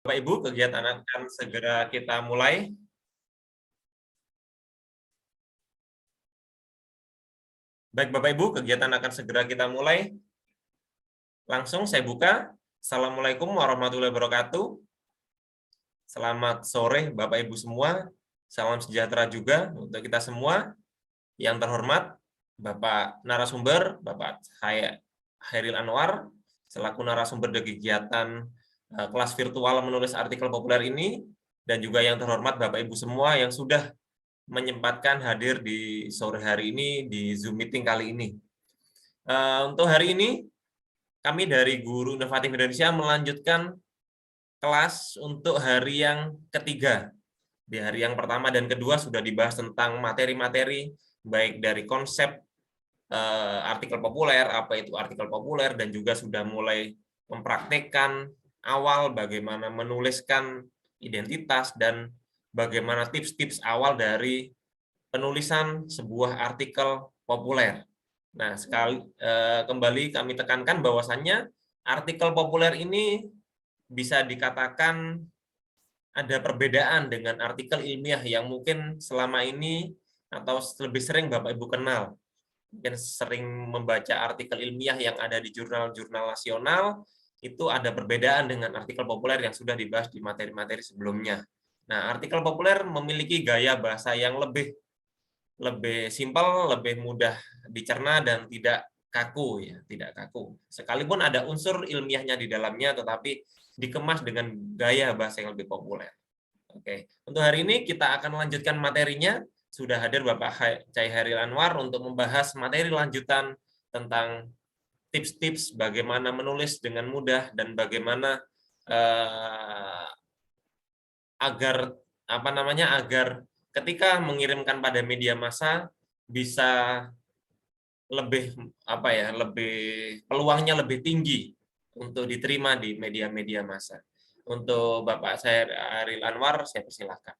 Bapak Ibu, kegiatan akan segera kita mulai. Baik Bapak Ibu, kegiatan akan segera kita mulai. Langsung saya buka. Assalamualaikum warahmatullahi wabarakatuh. Selamat sore Bapak Ibu semua. Salam sejahtera juga untuk kita semua. Yang terhormat Bapak narasumber, Bapak Chairil Anwar, selaku narasumber dari kegiatan kelas virtual menulis artikel populer ini, dan juga yang terhormat Bapak Ibu semua yang sudah menyempatkan hadir di sore hari ini di Zoom meeting kali ini. Untuk hari ini, kami dari Guru Inovatif Indonesia melanjutkan kelas untuk hari yang ketiga. Di hari yang pertama dan kedua sudah dibahas tentang materi-materi, baik dari konsep artikel populer, apa itu artikel populer, dan juga sudah mulai mempraktekkan awal bagaimana menuliskan identitas dan bagaimana tips-tips awal dari penulisan sebuah artikel populer. Nah, kembali kami tekankan bahwasannya artikel populer ini bisa dikatakan ada perbedaan dengan artikel ilmiah yang mungkin selama ini atau lebih sering Bapak Ibu kenal. Mungkin sering membaca artikel ilmiah yang ada di jurnal-jurnal nasional, itu ada perbedaan dengan artikel populer yang sudah dibahas di materi-materi sebelumnya. Nah, artikel populer memiliki gaya bahasa yang lebih simpel, lebih mudah dicerna dan tidak kaku ya, tidak kaku. Sekalipun ada unsur ilmiahnya di dalamnya, tetapi dikemas dengan gaya bahasa yang lebih populer. Oke, untuk hari ini kita akan melanjutkan materinya. Sudah hadir Bapak Chairil Anwar untuk membahas materi lanjutan tentang tips-tips bagaimana menulis dengan mudah dan bagaimana agar agar ketika mengirimkan pada media massa bisa lebih lebih peluangnya lebih tinggi untuk diterima di media-media massa. Untuk Bapak Chairil Anwar, saya persilahkan.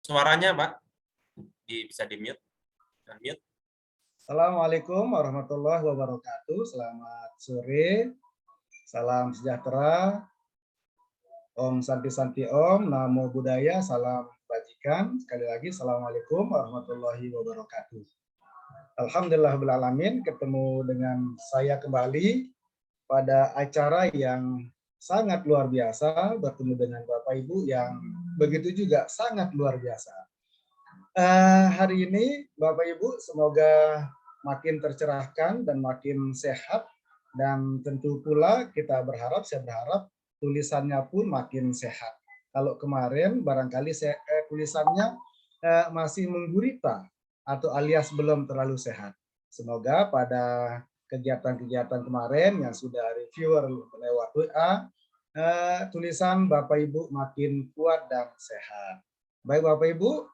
Suaranya, Pak, bisa di-mute. Unmute. Assalamualaikum warahmatullahi wabarakatuh. Selamat sore. Salam sejahtera. Om Santi Santi Om, Namo Buddhaya, salam bajikan. Sekali lagi, Assalamualaikum warahmatullahi wabarakatuh. Alhamdulillahirrahmanirrahim, ketemu dengan saya kembali pada acara yang sangat luar biasa, bertemu dengan Bapak Ibu yang begitu juga sangat luar biasa. Hari ini Bapak Ibu semoga makin tercerahkan dan makin sehat, dan tentu pula saya berharap tulisannya pun makin sehat. Kalau kemarin barangkali tulisannya masih menggurita atau alias belum terlalu sehat. Semoga pada kegiatan-kegiatan kemarin yang sudah reviewer lewat WA, tulisan Bapak Ibu makin kuat dan sehat. Baik Bapak Ibu,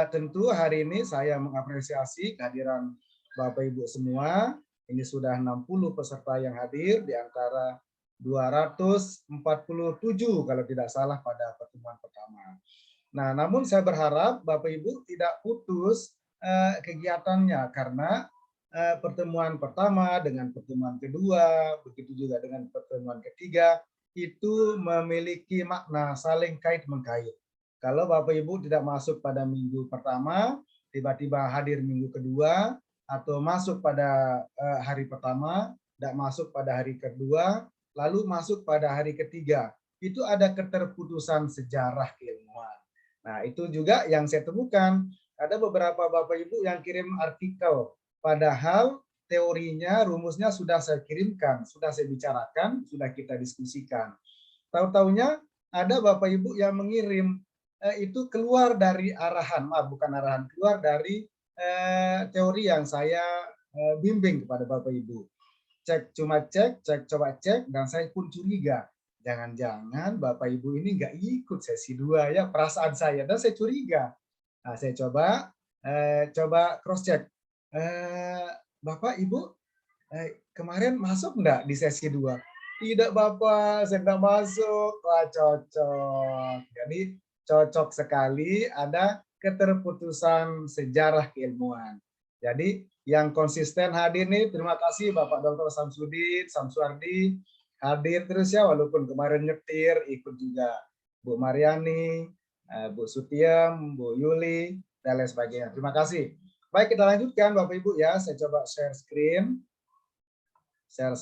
tentu hari ini saya mengapresiasi kehadiran Bapak Ibu semua. Ini sudah 60 peserta yang hadir di antara 247 kalau tidak salah pada pertemuan pertama. Nah, namun saya berharap Bapak Ibu tidak putus kegiatannya, karena pertemuan pertama dengan pertemuan kedua, begitu juga dengan pertemuan ketiga, itu memiliki makna saling kait-mengkait. Kalau Bapak Ibu tidak masuk pada minggu pertama, tiba-tiba hadir minggu kedua, atau masuk pada hari pertama, tidak masuk pada hari kedua, lalu masuk pada hari ketiga, itu ada keterputusan sejarah keilmuan. Nah, itu juga yang saya temukan. Ada beberapa Bapak Ibu yang kirim artikel, padahal teorinya, rumusnya sudah saya kirimkan, sudah saya bicarakan, sudah kita diskusikan. Tahu-taunya ada Bapak Ibu yang mengirim itu keluar dari arahan, bukan arahan, keluar dari teori yang saya bimbing kepada Bapak Ibu. Coba cek, dan saya pun curiga. Jangan-jangan Bapak Ibu ini nggak ikut sesi 2 ya, perasaan saya, dan saya curiga. Nah, saya coba cross check. Bapak Ibu kemarin masuk nggak di sesi 2? Tidak Bapak, saya nggak masuk. Wah, cocok. Jadi cocok sekali, ada keterputusan sejarah keilmuan. Jadi yang konsisten hadir nih, terima kasih Bapak Dr. Samsudin, Samsuardi, hadir terus ya, walaupun kemarin nyetir, ikut juga Bu Mariani, Bu Sutiem, Bu Yuli, dan lain sebagainya. Terima kasih. Baik, kita lanjutkan Bapak Ibu ya, saya coba share screen. Share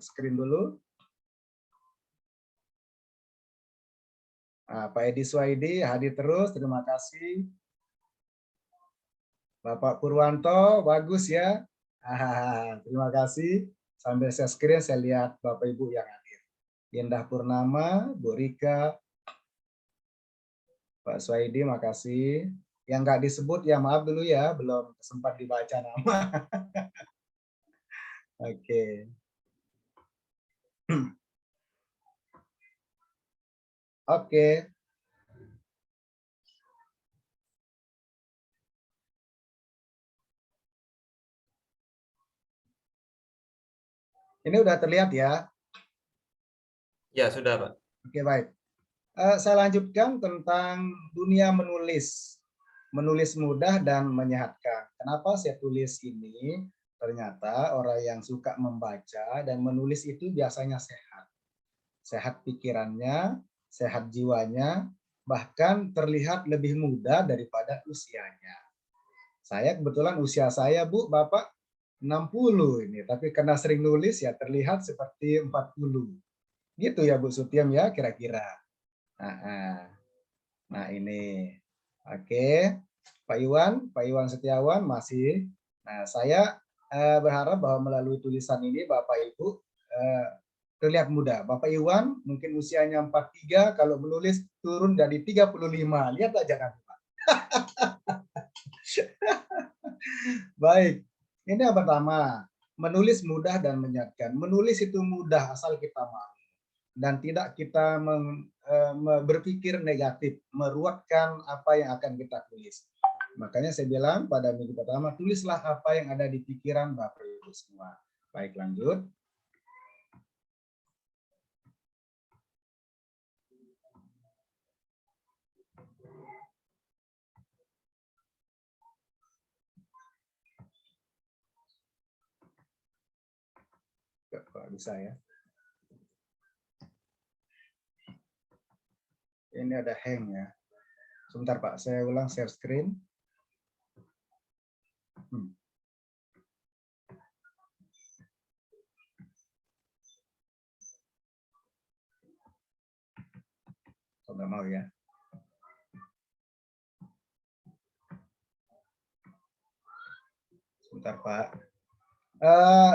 screen dulu. Nah, Pak Edi Suwaidi hadir terus, terima kasih. Bapak Purwanto, bagus ya. Terima kasih. Sambil share screen, saya lihat Bapak Ibu yang hadir. Indah Purnama, Bu Rika, Pak Suwaidi, makasih. Yang nggak disebut ya maaf dulu ya, belum sempat dibaca nama. Oke. Oke. Ini udah terlihat ya? Ya, sudah, Pak. Oke, baik. Saya lanjutkan tentang dunia menulis. Menulis mudah dan menyehatkan. Kenapa saya tulis ini? Ternyata orang yang suka membaca dan menulis itu biasanya sehat. Sehat pikirannya, sehat jiwanya, bahkan terlihat lebih muda daripada usianya. Saya kebetulan usia saya, Bu, Bapak 60 ini, tapi karena sering nulis ya terlihat seperti 40. Gitu ya Bu Sutiem ya kira-kira. Nah ini. Oke. Pak Iwan Setiawan masih. Nah, saya berharap bahwa melalui tulisan ini Bapak Ibu terlihat muda. Bapak Iwan mungkin usianya 43, kalau menulis turun jadi 35. Lihat aja kan, Pak. Baik. Ini yang pertama, menulis mudah dan menyehatkan. Menulis itu mudah asal kita mau dan tidak kita berpikir negatif, meruatkan apa yang akan kita tulis. Makanya saya bilang pada minggu pertama, tulislah apa yang ada di pikiran Bapak Ibu semua. Baik, lanjut. Kok bisa ya? Ini ada hang ya. Sebentar Pak, saya ulang share screen. Nggak mau ya. Sebentar Pak.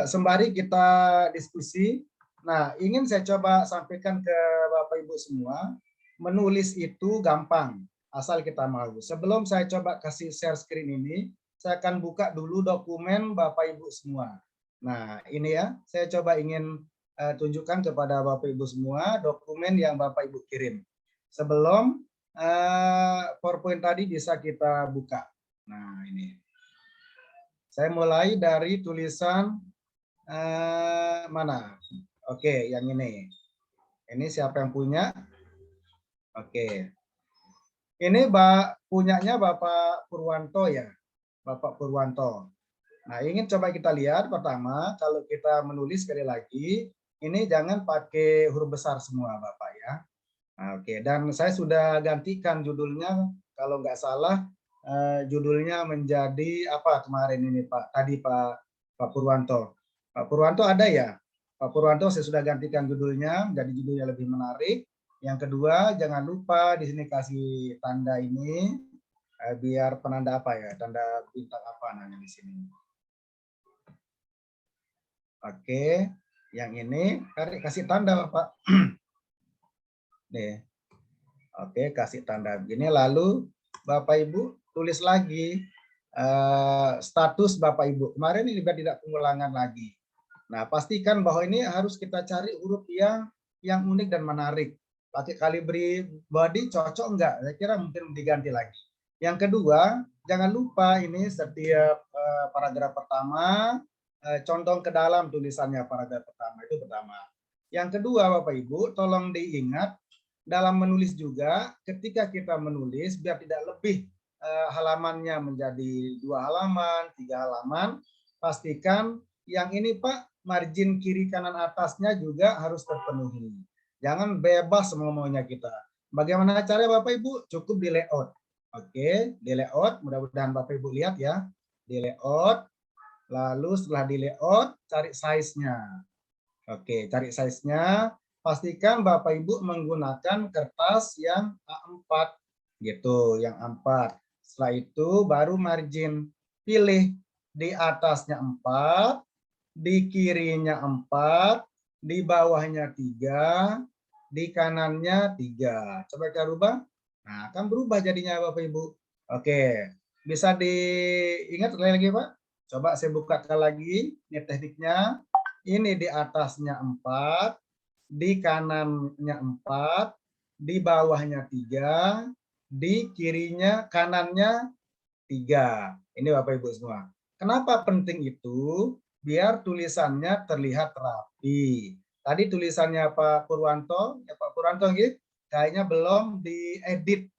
Sembari kita diskusi, nah ingin saya coba sampaikan ke Bapak Ibu semua, menulis itu gampang, asal kita mau. Sebelum saya coba kasih share screen ini, saya akan buka dulu dokumen Bapak Ibu semua. Nah ini ya, saya coba ingin tunjukkan kepada Bapak Ibu semua dokumen yang Bapak Ibu kirim. Sebelum PowerPoint tadi bisa kita buka. Nah ini. Saya mulai dari tulisan mana? Oke, yang ini. Ini siapa yang punya? Oke. Ini punyanya Bapak Purwanto ya. Bapak Purwanto. Nah, ingin coba kita lihat pertama, kalau kita menulis sekali lagi, ini jangan pakai huruf besar semua Bapak ya. Nah, oke, dan saya sudah gantikan judulnya, kalau nggak salah judulnya menjadi apa kemarin ini Pak? Tadi Pak Purwanto. Pak Purwanto ada ya? Pak Purwanto saya sudah gantikan judulnya, jadi judulnya lebih menarik. Yang kedua, jangan lupa di sini kasih tanda ini, biar penanda apa ya? Tanda bintang apa namanya di sini? Oke, yang ini kasih tanda Pak. Nih. Oke, kasih tanda begini. Lalu Bapak Ibu tulis lagi status Bapak Ibu. Kemarin ini biar tidak pengulangan lagi. Nah, pastikan bahwa ini harus kita cari huruf yang unik dan menarik. Pakai kalibri body cocok enggak? Saya kira mungkin diganti lagi. Yang kedua, jangan lupa ini setiap paragraf pertama condong ke dalam tulisannya paragraf pertama, itu pertama. Yang kedua, Bapak Ibu, tolong diingat dalam menulis juga, ketika kita menulis biar tidak lebih halamannya menjadi 2 halaman, 3 halaman, pastikan yang ini Pak, margin kiri kanan atasnya juga harus terpenuhi. Jangan bebas ngomongnya kita. Bagaimana caranya Bapak Ibu? Cukup di layout. Oke, di layout, mudah-mudahan Bapak Ibu lihat ya. Di layout, lalu setelah di layout, cari size-nya. Oke, cari size-nya. Pastikan Bapak Ibu menggunakan kertas yang A4 gitu, yang A4. Setelah itu baru margin. Pilih di atasnya 4, di kirinya 4, di bawahnya 3, di kanannya 3. Coba kita rubah. Nah, akan berubah jadinya Bapak Ibu. Oke, bisa diingat lagi Pak? Coba saya bukakan lagi, ini tekniknya. Ini di atasnya 4, di kanannya 4, di bawahnya 3, di kirinya kanannya 3. Ini Bapak Ibu semua. Kenapa penting itu? Biar tulisannya terlihat rapi. Tadi tulisannya Pak Purwanto, ya Pak Purwanto gitu, kayaknya belum diedit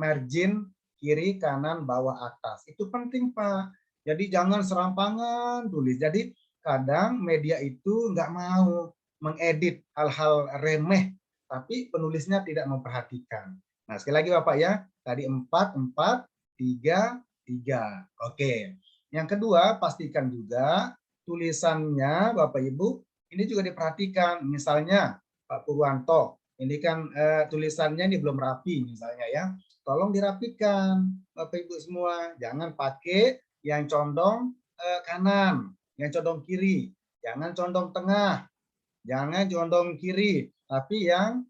margin kiri, kanan, bawah, atas. Itu penting Pak. Jadi jangan serampangan tulis. Jadi kadang media itu nggak mau mengedit hal-hal remeh, tapi penulisnya tidak memperhatikan. Nah, sekali lagi Bapak ya, tadi 4, 4, 3, 3. Oke. Yang kedua, pastikan juga tulisannya Bapak Ibu, ini juga diperhatikan. Misalnya Pak Purwanto, ini kan tulisannya ini belum rapi misalnya ya. Tolong dirapikan Bapak Ibu semua. Jangan pakai yang condong kanan, yang condong kiri. Jangan condong tengah, jangan condong kiri, tapi yang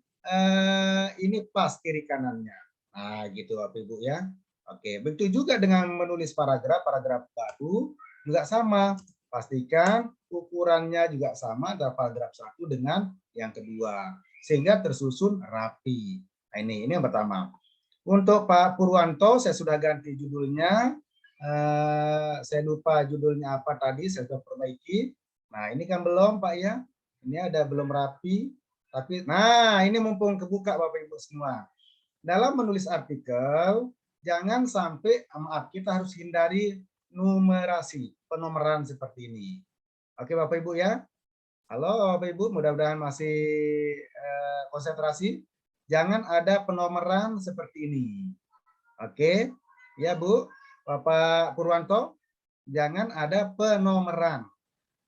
ini pas kiri kanannya. Nah, gitu Bapak Ibu ya. Oke, begitu juga dengan menulis paragraf baru juga sama. Pastikan ukurannya juga sama antara paragraf 1 dengan yang kedua, sehingga tersusun rapi. Nah, ini yang pertama. Untuk Pak Purwanto, saya sudah ganti judulnya. Saya lupa judulnya apa tadi, saya sudah perbaiki. Nah, ini kan belum Pak ya. Ini ada belum rapi. Tapi, nah ini mumpung kebuka Bapak Ibu semua. Dalam menulis artikel, jangan sampai, maaf, kita harus hindari numerasi, penomoran seperti ini. Oke Bapak Ibu ya. Halo Bapak Ibu, mudah-mudahan masih konsentrasi. Jangan ada penomoran seperti ini. Oke, ya Bu, Bapak Purwanto, jangan ada penomoran.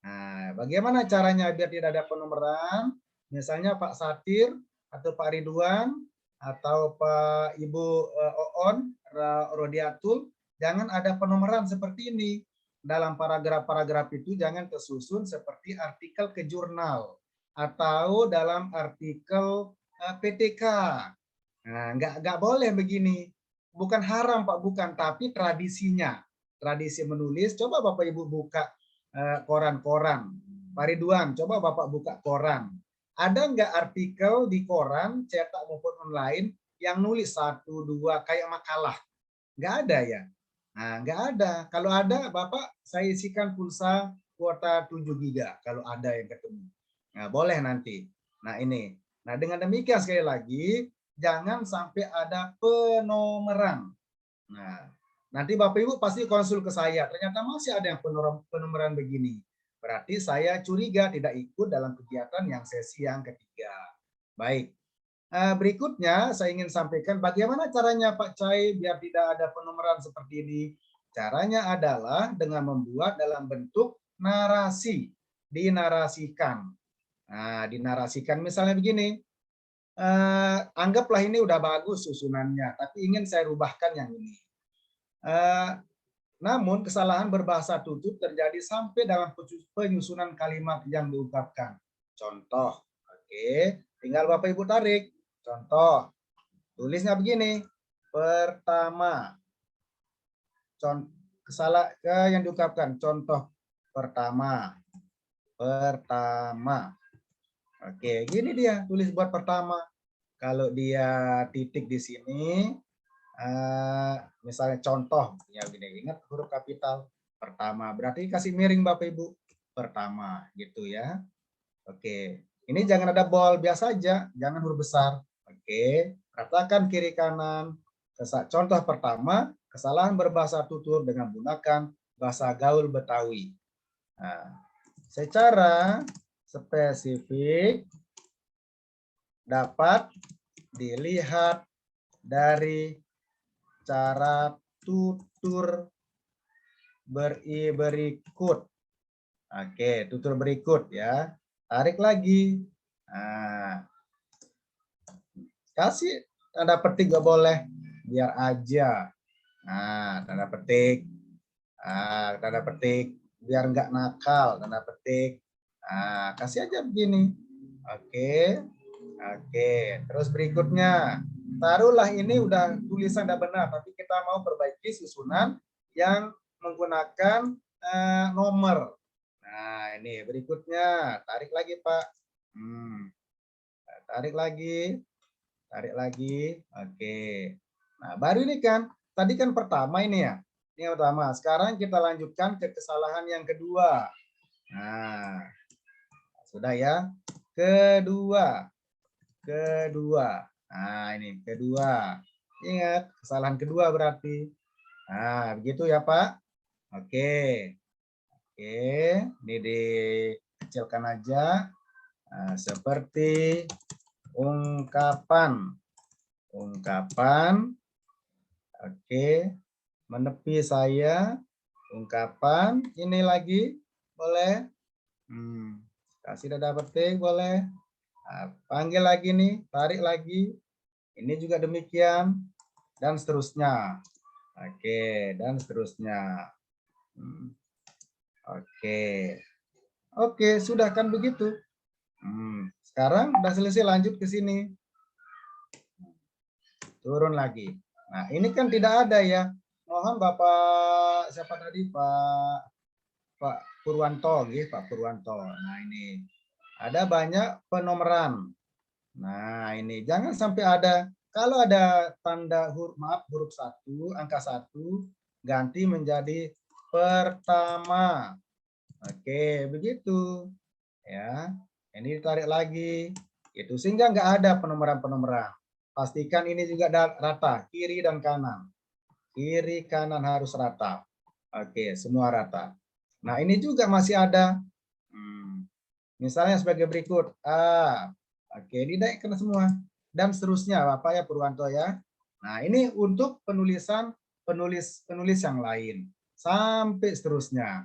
Nah, bagaimana caranya biar tidak ada penomoran? Misalnya Pak Satir atau Pak Ridwan atau Pak Ibu Oon Rodiatul, jangan ada penomoran seperti ini. Dalam paragraf-paragraf itu jangan tersusun seperti artikel ke jurnal atau dalam artikel PTK. Nah, nggak boleh begini. Bukan haram Pak, bukan, tapi tradisinya. Tradisi menulis, coba Bapak Ibu buka koran-koran. Pak Ridwan, coba Bapak buka koran. Ada nggak artikel di koran, cetak maupun online, yang nulis 1, 2, kayak makalah? Nggak ada ya? Nah, nggak ada. Kalau ada, Bapak saya isikan pulsa kuota 7 giga, kalau ada yang ketemu. Nah, boleh nanti. Nah, ini. Nah, dengan demikian sekali lagi, jangan sampai ada penomoran. Nah, nanti Bapak Ibu pasti konsul ke saya, ternyata masih ada yang penomoran begini. Berarti saya curiga tidak ikut dalam kegiatan yang sesi yang ketiga. Baik. Berikutnya saya ingin sampaikan bagaimana caranya Pak Cai biar tidak ada penomoran seperti ini. Caranya adalah dengan membuat dalam bentuk narasi, dinarasikan. Nah, dinarasikan misalnya begini, anggaplah ini udah bagus susunannya, tapi ingin saya rubahkan yang ini. Namun kesalahan berbahasa tutur terjadi sampai dalam penyusunan kalimat yang diungkapkan. Contoh, oke, tinggal Bapak Ibu tarik. Contoh, tulisnya begini, pertama. Yang diungkapkan, contoh pertama. Pertama. Oke, gini dia tulis buat pertama. Kalau dia titik di sini, misalnya contoh, ya gini, ingat huruf kapital pertama. Berarti kasih miring Bapak Ibu, pertama, gitu ya. Oke, ini jangan ada bold, biasa aja, jangan huruf besar. Oke, ratakan kiri kanan. Contoh pertama, kesalahan berbahasa tutur dengan menggunakan bahasa gaul Betawi. Nah, secara spesifik dapat dilihat dari cara tutur berikut. Oke, tutur berikut ya. Tarik lagi. Nah, kasih tanda petik nggak boleh, biar aja. Nah, tanda petik. Tanda petik biar nggak nakal, tanda petik. Kasih aja begini. Oke. Oke, terus berikutnya. Taruhlah ini udah tulisan udah benar, tapi kita mau perbaiki susunan yang menggunakan nomor. Nah, ini berikutnya. Tarik lagi, Pak. Tarik lagi. Tarik lagi. Oke. Nah, baru ini kan. Tadi kan pertama ini ya. Ini yang pertama. Sekarang kita lanjutkan ke kesalahan yang kedua. Nah, sudah ya. Kedua. Nah, ini kedua. Ingat, kesalahan kedua berarti. Nah, begitu ya, Pak. Oke. Oke, ini dikecilkan aja. Nah, seperti ungkapan. Oke, menepi saya. Ungkapan. Ini lagi. Boleh. Kasih dada petik, boleh. Nah, panggil lagi nih, tarik lagi. Ini juga demikian. Dan seterusnya. Oke, dan seterusnya. Oke, sudah kan begitu. Sekarang udah selesai, lanjut ke sini. Turun lagi. Nah, ini kan tidak ada ya. Mohon Bapak, siapa tadi? Pak Purwanto, gitu, Pak Purwanto. Nah, ini ada banyak penomoran. Nah, ini jangan sampai ada, kalau ada tanda huruf 1, angka 1, ganti menjadi pertama. Oke, begitu. Ya, ini ditarik lagi. Itu sehingga nggak ada penomoran-penomoran. Pastikan ini juga rata, kiri dan kanan. Kiri kanan harus rata. Oke, semua rata. Nah, ini juga masih ada. Misalnya sebagai berikut. Oke, dinaikkan semua. Dan seterusnya, Bapak ya Purwanto ya. Nah, ini untuk penulis yang lain. Sampai seterusnya.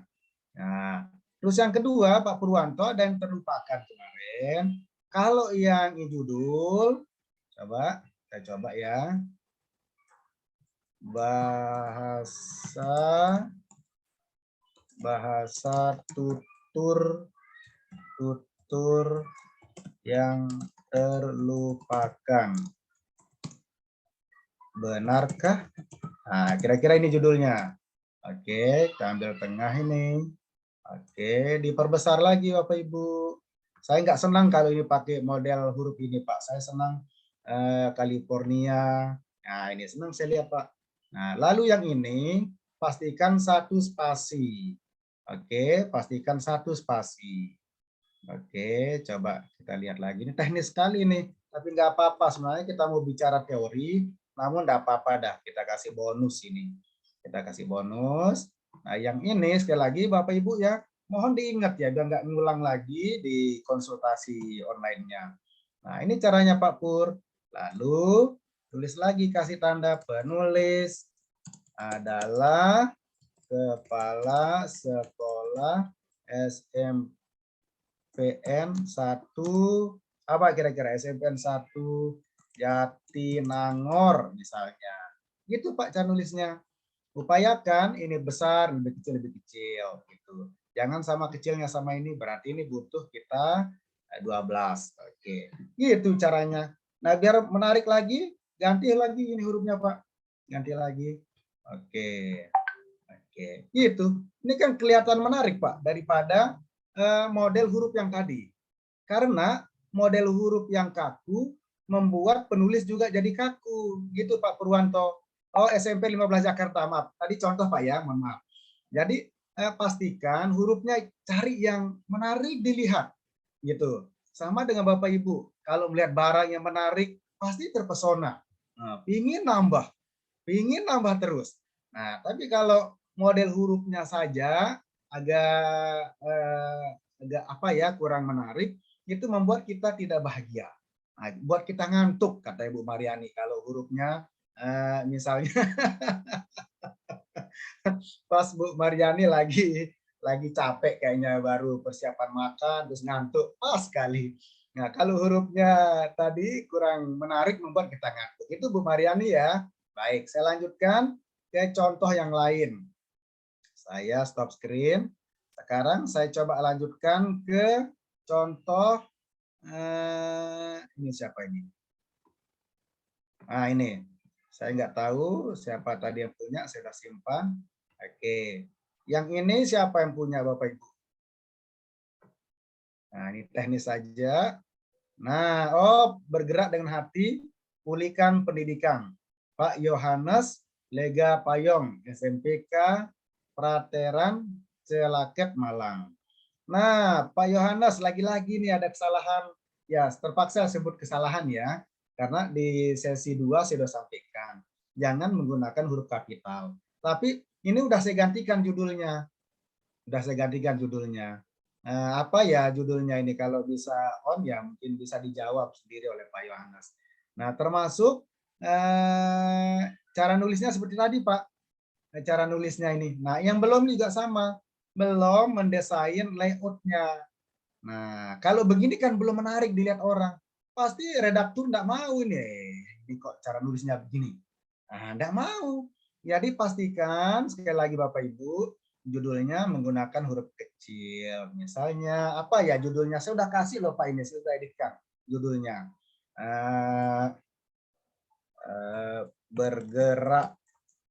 Nah, terus yang kedua, Pak Purwanto, ada yang terlupakan kemarin. Kalau yang judul, kita coba ya. Bahasa tutur yang terlupakan. Benarkah? Nah, kira-kira ini judulnya. Oke, kita ambil tengah ini. Oke, diperbesar lagi Bapak Ibu. Saya nggak senang kalau ini pakai model huruf ini Pak. Saya senang California. Nah, ini senang saya lihat Pak. Nah, lalu yang ini pastikan 1 spasi. Oke, pastikan 1 spasi. Oke, coba kita lihat lagi. Ini teknis sekali nih, tapi nggak apa-apa. Sebenarnya kita mau bicara teori, namun nggak apa-apa dah. Kita kasih bonus ini. Kita kasih bonus. Nah, yang ini sekali lagi Bapak Ibu ya, mohon diingat ya, biar nggak ngulang lagi di konsultasi online-nya. Nah, ini caranya Pak Pur. Lalu tulis lagi, kasih tanda penulis adalah kepala sekolah SMPN 1, apa kira-kira, SMPN 1 Jatinangor misalnya. Gitu Pak cara nulisnya. Upayakan ini besar, lebih kecil gitu. Jangan sama kecilnya sama ini, berarti ini butuh kita 12. Oke. Gitu caranya. Nah, biar menarik lagi, ganti lagi ini hurufnya, Pak. Ganti lagi. Oke. Oke. Gitu. Ini kan kelihatan menarik, Pak, daripada model huruf yang tadi. Karena model huruf yang kaku membuat penulis juga jadi kaku. Gitu Pak Purwanto. Oh, SMP 15 Jakarta, maaf. Tadi contoh Pak ya, mohon maaf. Jadi pastikan hurufnya cari yang menarik dilihat. Gitu. Sama dengan Bapak Ibu. Kalau melihat barang yang menarik, pasti terpesona. Nah, ingin nambah. pingin nambah terus. Nah, tapi kalau model hurufnya saja agak apa ya, kurang menarik, itu membuat kita tidak bahagia. Nah, buat kita ngantuk, kata Ibu Mariani, kalau hurufnya misalnya pas Bu Mariani lagi capek kayaknya, baru persiapan makan terus ngantuk, pas sekali. Nah, kalau hurufnya tadi kurang menarik membuat kita ngantuk. Itu Bu Mariani ya. Baik, saya lanjutkan ke contoh yang lain. Saya stop screen. Sekarang saya coba lanjutkan ke contoh ini siapa ini? Nah, ini. Saya nggak tahu siapa tadi yang punya, saya sudah simpan. Oke. Yang ini siapa yang punya, Bapak Ibu? Nah, ini teknis saja. Nah, bergerak dengan hati, pulihkan pendidikan. Pak Yohanes Lega Payong, SMPK Prateran, Celaket, Malang. Nah, Pak Yohanes, lagi-lagi nih ada kesalahan. Ya, terpaksa sebut kesalahan ya. Karena di sesi 2 saya sudah sampaikan. Jangan menggunakan huruf kapital. Tapi ini udah saya gantikan judulnya. Apa ya judulnya ini? Kalau bisa on ya mungkin bisa dijawab sendiri oleh Pak Yohanes. Nah, termasuk cara nulisnya seperti tadi, Pak. Cara nulisnya ini. Nah, yang belum juga sama. Belum mendesain layoutnya. Nah, kalau begini kan belum menarik dilihat orang. Pasti redaktur enggak mau ini kok cara nulisnya begini. Nah, enggak mau. Jadi pastikan sekali lagi Bapak Ibu, judulnya menggunakan huruf kecil. Misalnya apa ya judulnya? Saya udah kasih loh Pak ini, saya sudah editkan judulnya. Bergerak,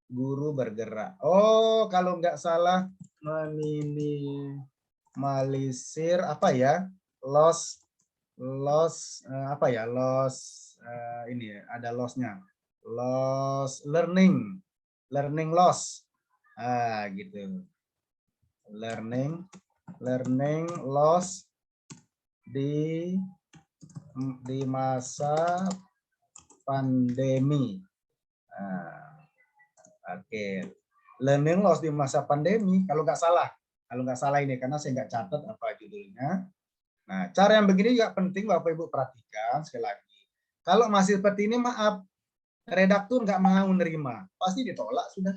guru bergerak. Oh, kalau nggak salah meminimalisir apa ya? Loss apa ya? Ini ya, ada loss-nya. Loss learning loss. Gitu. Learning loss di masa pandemi. Oke. Learning loss di masa pandemi, kalau nggak salah ini, karena saya nggak catat apa judulnya. Nah, cara yang begini juga penting Bapak Ibu perhatikan sekali lagi. Kalau masih seperti ini, maaf, redaktur nggak mau nerima, pasti ditolak, sudah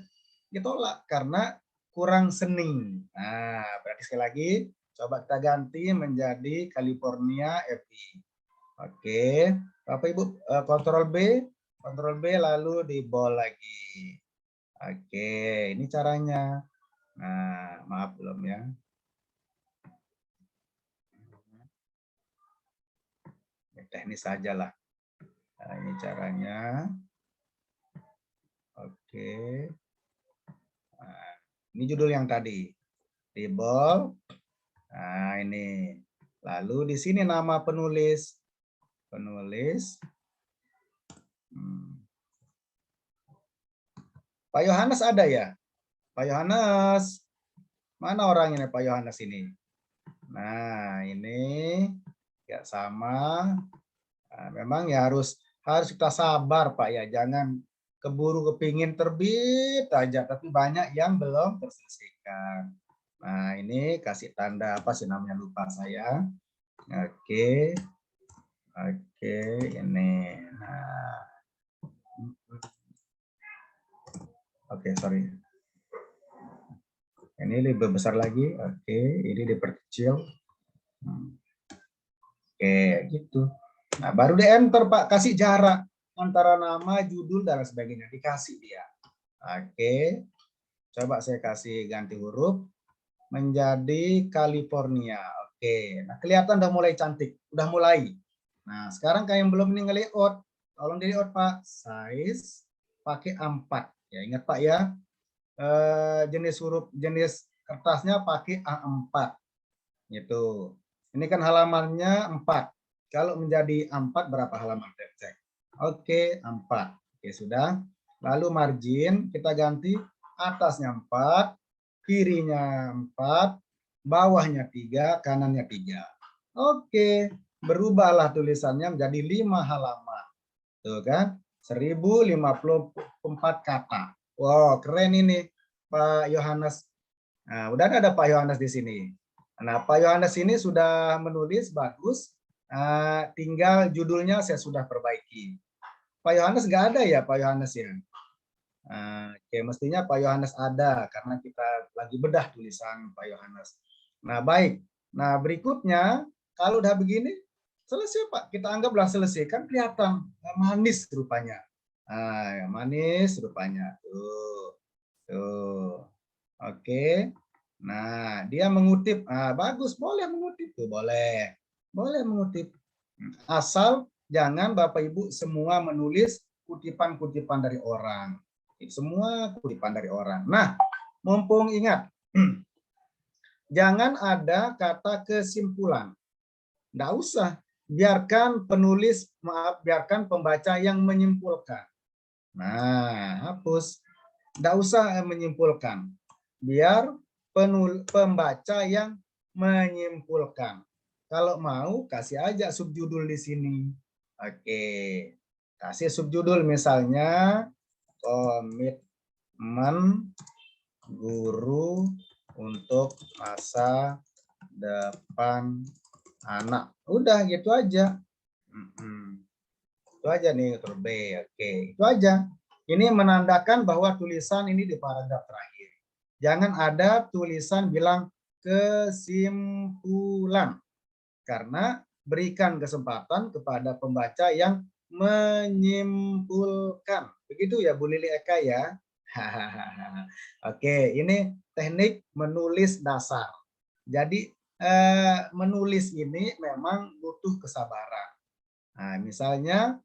ditolak karena kurang seni. Nah, berarti sekali lagi, coba kita ganti menjadi California FI. Oke, Bapak Ibu Ctrl B lalu di bold lagi. Oke, ini caranya. Nah, maaf belum ya. Teknis saja lah. Nah, ini caranya. Oke. Nah, ini judul yang tadi. Di bold. Nah, ini. Lalu di sini nama penulis. Pak Yohanes ada ya? Pak Yohanes. Mana orang ini Pak Yohanes ini? Nah, ini ya sama. Nah, memang ya harus kita sabar Pak ya, jangan keburu kepingin terbit aja, tapi banyak yang belum terselesaikan. Nah, ini kasih tanda apa sih namanya, lupa saya. Oke, ini. Nah, oke, sorry. Ini lebih besar lagi. Oke, ini diperkecil. Oke, gitu. Nah, baru di enter Pak, kasih jarak antara nama, judul, dan sebagainya. Dikasih dia. Oke, coba saya kasih ganti huruf menjadi California. Oke, nah kelihatan udah mulai cantik, udah mulai. Nah, sekarang kayak yang belum ini nge-layout, tolong di layout Pak, size pakai A4. Ya, ingat Pak ya, jenis kertasnya pakai A4. Gitu. Ini kan halamannya 4. Kalau menjadi 4 berapa halaman? Cek. Oke, 4. Oke, sudah. Lalu margin kita ganti atasnya 4, kirinya 4, bawahnya 3, kanannya 3. Oke, berubahlah tulisannya menjadi 5 halaman. Tuh kan? 1054 kata. Wow, keren ini Pak Yohanes. Nah, udah ada Pak Yohanes di sini. Nah, Pak Yohanes ini sudah menulis bagus. Tinggal judulnya saya sudah perbaiki. Pak Yohanes nggak ada ya, Pak Yohanes ya? Oke, mestinya Pak Yohanes ada karena kita lagi bedah tulisan Pak Yohanes. Nah, baik. Nah, berikutnya kalau udah begini selesai Pak. Kita anggaplah selesai, kan kelihatan manis rupanya. Manis rupanya. Tuh. Tuh. Oke. Nah, dia mengutip. Bagus, boleh mengutip tuh, boleh. Boleh mengutip. Asal jangan Bapak Ibu semua menulis kutipan-kutipan dari orang. Semua kutipan dari orang. Nah, mumpung ingat, jangan ada kata kesimpulan. Nggak usah. Biarkan penulis, biarkan pembaca yang menyimpulkan. Nah, hapus. Nggak usah menyimpulkan. Biar pembaca yang menyimpulkan. Kalau mau, kasih aja subjudul di sini. Oke. Kasih subjudul misalnya, komitmen guru untuk masa depan anak. Udah gitu aja. Itu aja nih B. Oke, itu aja. Ini menandakan bahwa tulisan ini di paragraf terakhir. Jangan ada tulisan bilang kesimpulan. Karena berikan kesempatan kepada pembaca yang menyimpulkan. Begitu ya Bu Lili Eka ya. Oke, ini teknik menulis dasar. Jadi menulis ini memang butuh kesabaran. Nah, misalnya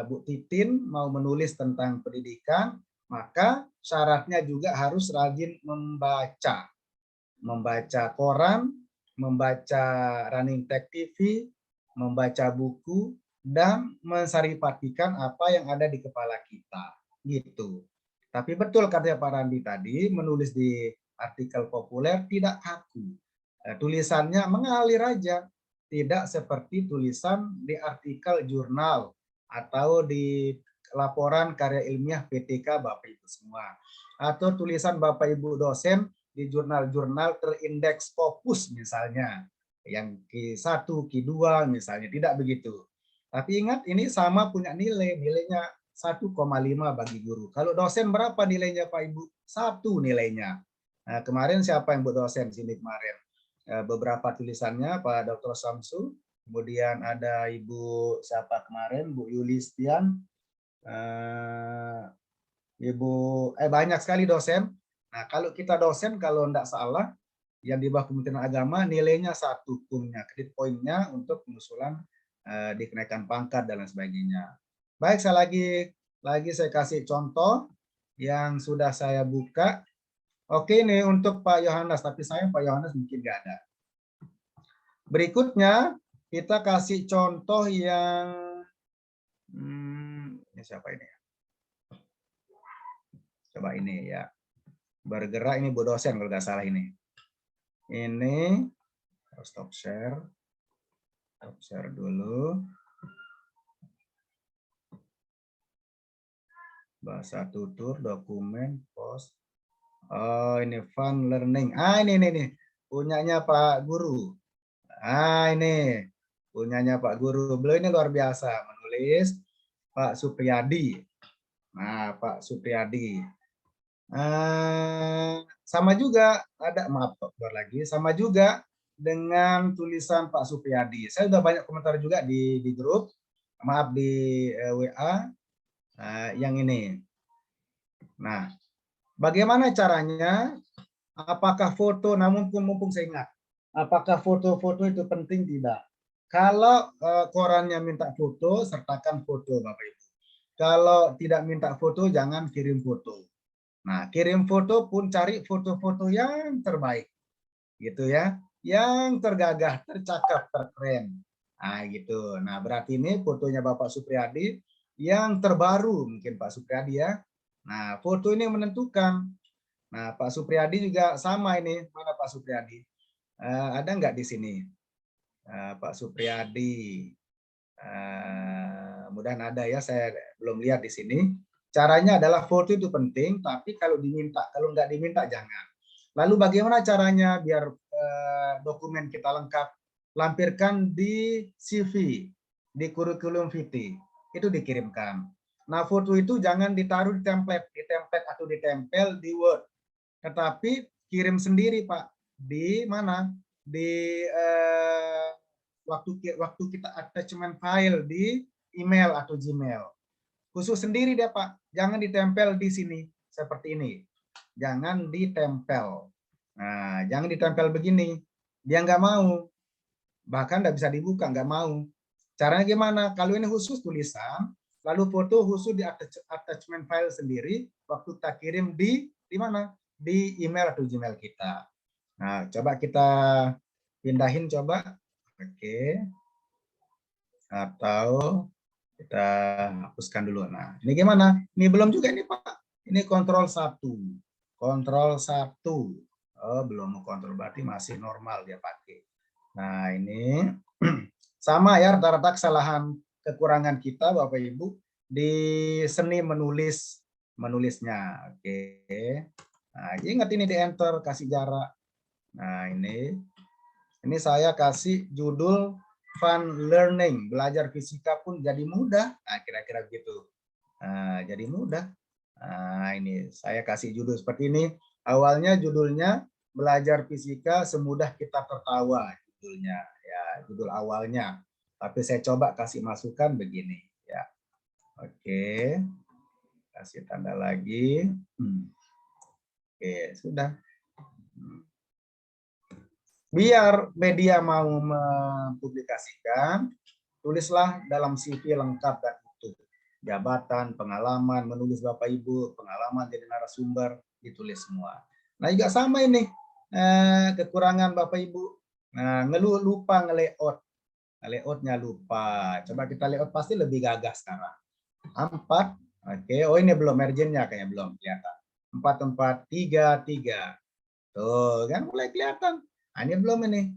Bu Titin mau menulis tentang pendidikan, maka syaratnya juga harus rajin membaca. Membaca koran, membaca Running Text TV, membaca buku, dan mensaripatikan apa yang ada di kepala kita. Gitu. Tapi betul kata Pak Randi tadi, menulis di artikel populer tidak kaku. Tulisannya mengalir aja. Tidak seperti tulisan di artikel jurnal atau di laporan karya ilmiah PTK Bapak Ibu semua. Atau tulisan Bapak Ibu dosen di jurnal-jurnal terindeks Scopus misalnya. Yang Q1, Q2 misalnya. Tidak begitu. Tapi ingat ini sama punya nilai. Nilainya 1,5 bagi guru. Kalau dosen berapa nilainya Pak Ibu? 1 nilainya. Nah, kemarin siapa yang buat dosen sini kemarin? Beberapa tulisannya Pak Dr. Samsu, kemudian ada Ibu siapa kemarin, Bu Yulistian, Ibu banyak sekali dosen. Nah, kalau kita dosen kalau enggak salah yang di bawah Kementerian Agama nilainya 1 punya kredit poinnya untuk pengusulan dikenaikkan pangkat dan lain sebagainya. Baik, saya lagi saya kasih contoh yang sudah saya buka. Oke, ini untuk Pak Yohanes, tapi saya Pak Yohanes mungkin nggak ada. Berikutnya, kita kasih contoh yang... ini siapa ini? Coba ini ya. Bergerak, ini Bu dosen kalau nggak salah ini. Ini, stop share. Stop share dulu. Bahasa tutur, dokumen, post. Oh, ini fun learning. Ini punyanya Pak Guru. Ini punyanya Pak Guru. Beliau ini luar biasa menulis, Pak Supriyadi. Nah, Pak Supriyadi. Sama juga ada, maaf lagi, sama juga dengan tulisan Pak Supriyadi. Saya sudah banyak komentar juga di grup, maaf di WA yang ini. Nah, bagaimana caranya? Apakah foto, namun mumpung saya ingat, apakah foto-foto itu penting? Tidak. Kalau korannya minta foto, sertakan foto Bapak Ibu. Kalau tidak minta foto, jangan kirim foto. Nah, kirim foto pun cari foto-foto yang terbaik. Gitu ya. Yang tergagah, tercakap, terkeren. Nah, gitu. Nah, berarti ini fotonya Bapak Supriyadi yang terbaru, mungkin Pak Supriyadi ya. Nah, foto ini menentukan. Nah, Pak Supriyadi juga sama ini. Mana Pak Supriyadi? Ada nggak di sini? Pak Supriyadi. Mudahan ada ya, saya belum lihat di sini. Caranya adalah foto itu penting, tapi kalau diminta, kalau nggak diminta jangan. Lalu bagaimana caranya biar dokumen kita lengkap? Lampirkan di CV, di kurikulum vitae, itu dikirimkan. Nah, foto itu jangan ditaruh di template atau ditempel di Word, tetapi kirim sendiri, Pak. Di mana? Di waktu kita attachment file di email atau Gmail. Khusus sendiri dia, Pak. Jangan ditempel di sini seperti ini. Jangan ditempel. Nah, jangan ditempel begini. Dia nggak mau. Bahkan nggak bisa dibuka, nggak mau. Caranya gimana? Kalau ini khusus tulisan, lalu foto khusus di attachment file sendiri, waktu kita kirim di mana? Di email atau Gmail kita. Nah, coba kita pindahin coba. Oke. Atau kita hapuskan dulu. Nah, ini gimana? Ini belum juga ini, Pak. Ini kontrol 1. Kontrol 1. Oh, belum kontrol, berarti masih normal dia pakai. Nah, ini sama ya, rata-rata kesalahan kekurangan kita Bapak Ibu di seni menulisnya. Oke. Nah, ingat ini di enter, kasih jarak. Nah, ini saya kasih judul fun learning, belajar fisika pun jadi mudah. Nah, kira-kira begitu. Nah, jadi mudah. Nah, ini saya kasih judul seperti ini. Awalnya judulnya belajar fisika semudah kita tertawa, judulnya ya, judul awalnya. Tapi saya coba kasih masukan begini ya. Oke. Kasih tanda lagi. Oke, sudah. Biar media mau mempublikasikan, tulislah dalam CV lengkap dan utuh. Jabatan, pengalaman, menulis Bapak Ibu, pengalaman jadi narasumber, ditulis semua. Nah, juga sama ini, kekurangan Bapak Ibu. Nah, lupa nge-layout. Layoutnya lupa. Coba kita layout, pasti lebih gagah sekarang. 4, oke. Oh, ini belum marginnya, kayaknya belum kelihatan. 4, 4, 3, 3. Tuh, kan mulai kelihatan. Nah, ini belum ini.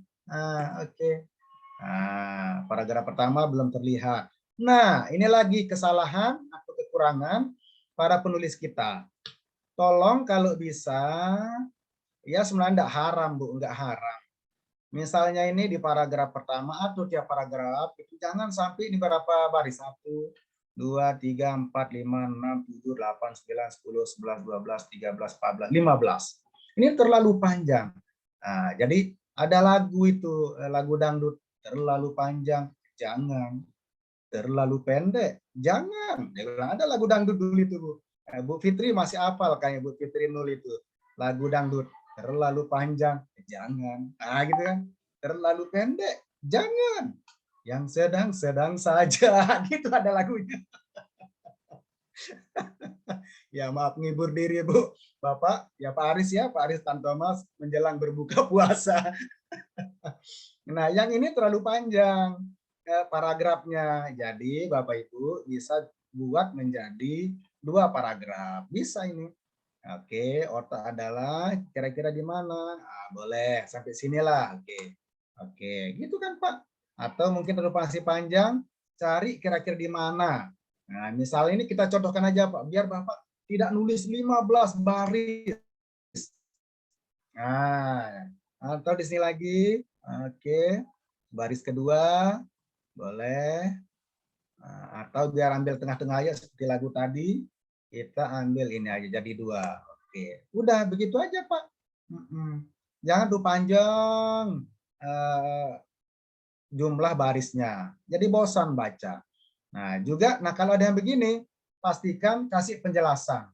Oke. Nah, paragraf pertama belum terlihat. Nah, ini lagi kesalahan atau kekurangan para penulis kita. Tolong kalau bisa, ya sebenarnya enggak haram, Bu, enggak haram. Misalnya ini di paragraf pertama atau tiap paragraf, itu jangan sampai ini berapa baris. 1, 2, 3, 4, 5, 6, 7, 8, 9, 10, 11, 12, 13, 14, 15. Ini terlalu panjang. Nah, jadi ada lagu itu, lagu dangdut, terlalu panjang, jangan. Terlalu pendek, jangan. Ada lagu dangdut dulu itu, Bu. Bu Fitri masih hafal kayak Bu Fitri Nul itu. Lagu dangdut, terlalu panjang, jangan. Nah, gitu kan. Terlalu pendek, jangan. Yang sedang-sedang saja. Gitu ada lagunya. Ya, maaf ngibur diri, Bu. Bapak, ya Pak Aris ya, Pak Aris Tan Thomas menjelang berbuka puasa. Nah, yang ini terlalu panjang paragrafnya. Jadi, Bapak Ibu bisa buat menjadi 2 paragraf. Bisa ini. Oke, otak adalah kira-kira di mana? Nah, boleh, sampai sinilah. Oke, gitu kan Pak? Atau mungkin terlalu masih panjang, cari kira-kira di mana. Nah, misalnya ini kita contohkan aja Pak, biar Bapak tidak nulis 15 baris. Nah, atau di sini lagi. Oke, baris kedua, boleh. Nah, atau biar ambil tengah-tengah aja seperti lagu tadi, kita ambil ini aja jadi 2. Oke, udah begitu aja Pak. Jangan tuh panjang jumlah barisnya, jadi bosan baca. Nah, juga, kalau ada yang begini, pastikan kasih penjelasan.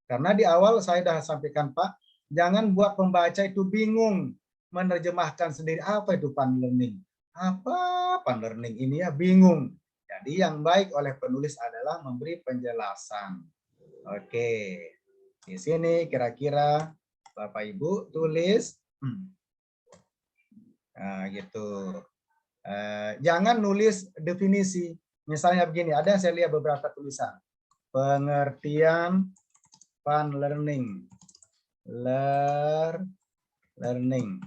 Karena di awal saya sudah sampaikan Pak, jangan buat pembaca itu bingung menerjemahkan sendiri apa itu fun learning. Apa fun learning ini ya, bingung. Jadi yang baik oleh penulis adalah memberi penjelasan. Oke, di sini kira-kira Bapak Ibu tulis. Nah, gitu. Jangan nulis definisi. Misalnya begini, ada yang saya lihat beberapa tulisan. Pengertian fun learning. Learning.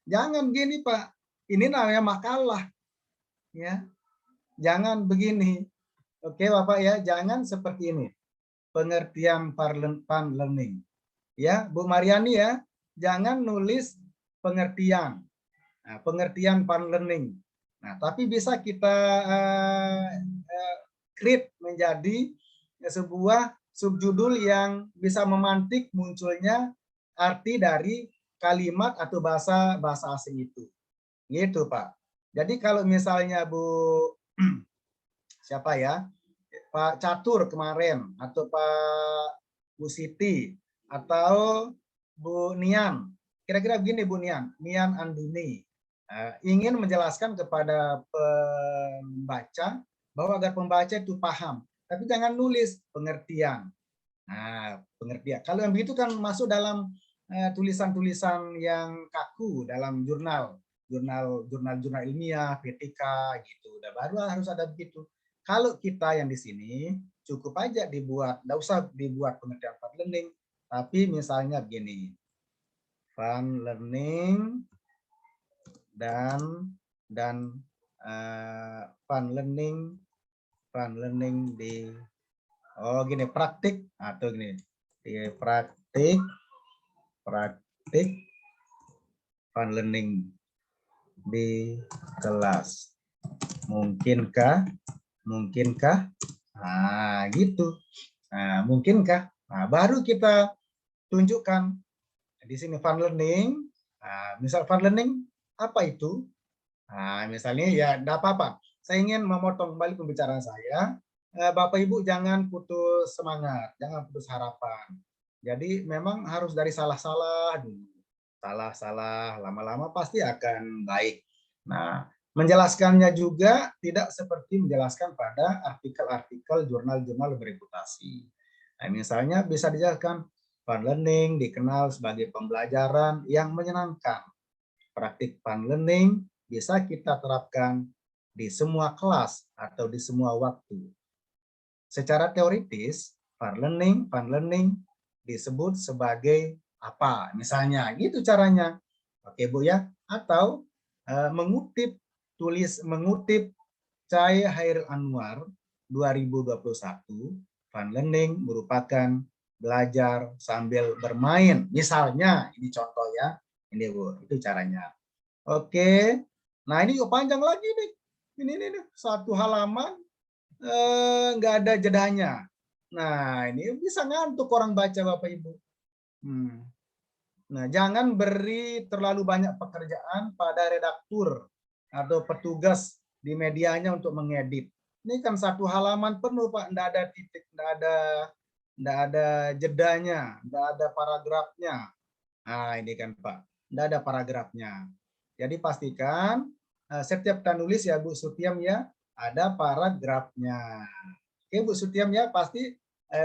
Jangan gini Pak. Ini namanya makalah. Ya. Jangan begini. Oke, Bapak ya, jangan seperti ini. Pengertian fun learning. Ya, Bu Mariani ya, jangan nulis pengertian. Nah, pengertian fun learning. Nah, tapi bisa kita create menjadi sebuah subjudul yang bisa memantik munculnya arti dari kalimat atau bahasa asing itu. Gitu, Pak. Jadi kalau misalnya Bu siapa ya? Pak Catur kemarin atau Pak Bu Siti atau Bu Nian. Kira-kira begini Bu Nian, Nian Anduni. Ingin menjelaskan kepada pembaca bahwa agar pembaca itu paham, tapi jangan nulis pengertian. Nah, pengertian. Kalau yang begitu kan masuk dalam tulisan-tulisan yang kaku dalam jurnal ilmiah, PTK gitu. Udah baru harus ada begitu. Kalau kita yang di sini cukup aja dibuat, enggak usah dibuat pengertian fun learning, tapi misalnya begini. Fun learning dan fun learning di gini praktik atau gini di praktik fun learning di kelas mungkinkah gitu. Nah, mungkinkah, baru kita tunjukkan di sini fun learning. Misal fun learning apa itu? Misalnya ya enggak apa-apa, saya ingin memotong kembali pembicaraan saya. Bapak Ibu jangan putus semangat, jangan putus harapan. Jadi memang harus dari salah-salah dulu. Salah-salah, lama-lama pasti akan baik. Nah, menjelaskannya juga tidak seperti menjelaskan pada artikel-artikel jurnal-jurnal bereputasi. Nah, misalnya bisa dijelaskan fun learning dikenal sebagai pembelajaran yang menyenangkan. Praktik fun learning bisa kita terapkan di semua kelas atau di semua waktu. Secara teoritis, fun learning disebut sebagai apa? Misalnya, gitu caranya. Oke, Bu ya. Atau mengutip Cai Hairil Anwar 2021, fun learning merupakan belajar sambil bermain. Misalnya, ini contoh ya. Ini Bu, itu caranya. Oke. Nah, ini juga panjang lagi nih. Ini satu halaman nggak ada jedanya. Nah, ini bisa ngantuk orang baca Bapak Ibu. Nah, jangan beri terlalu banyak pekerjaan pada redaktur atau petugas di medianya untuk mengedit. Ini kan satu halaman penuh Pak, nggak ada titik, nggak ada jedanya, nggak ada paragrafnya. Nah, ini kan Pak, nggak ada paragrafnya. Jadi pastikan setiap kita nulis ya Bu Sutiam ya, ada paragrafnya. Oke Bu Sutiam ya, pasti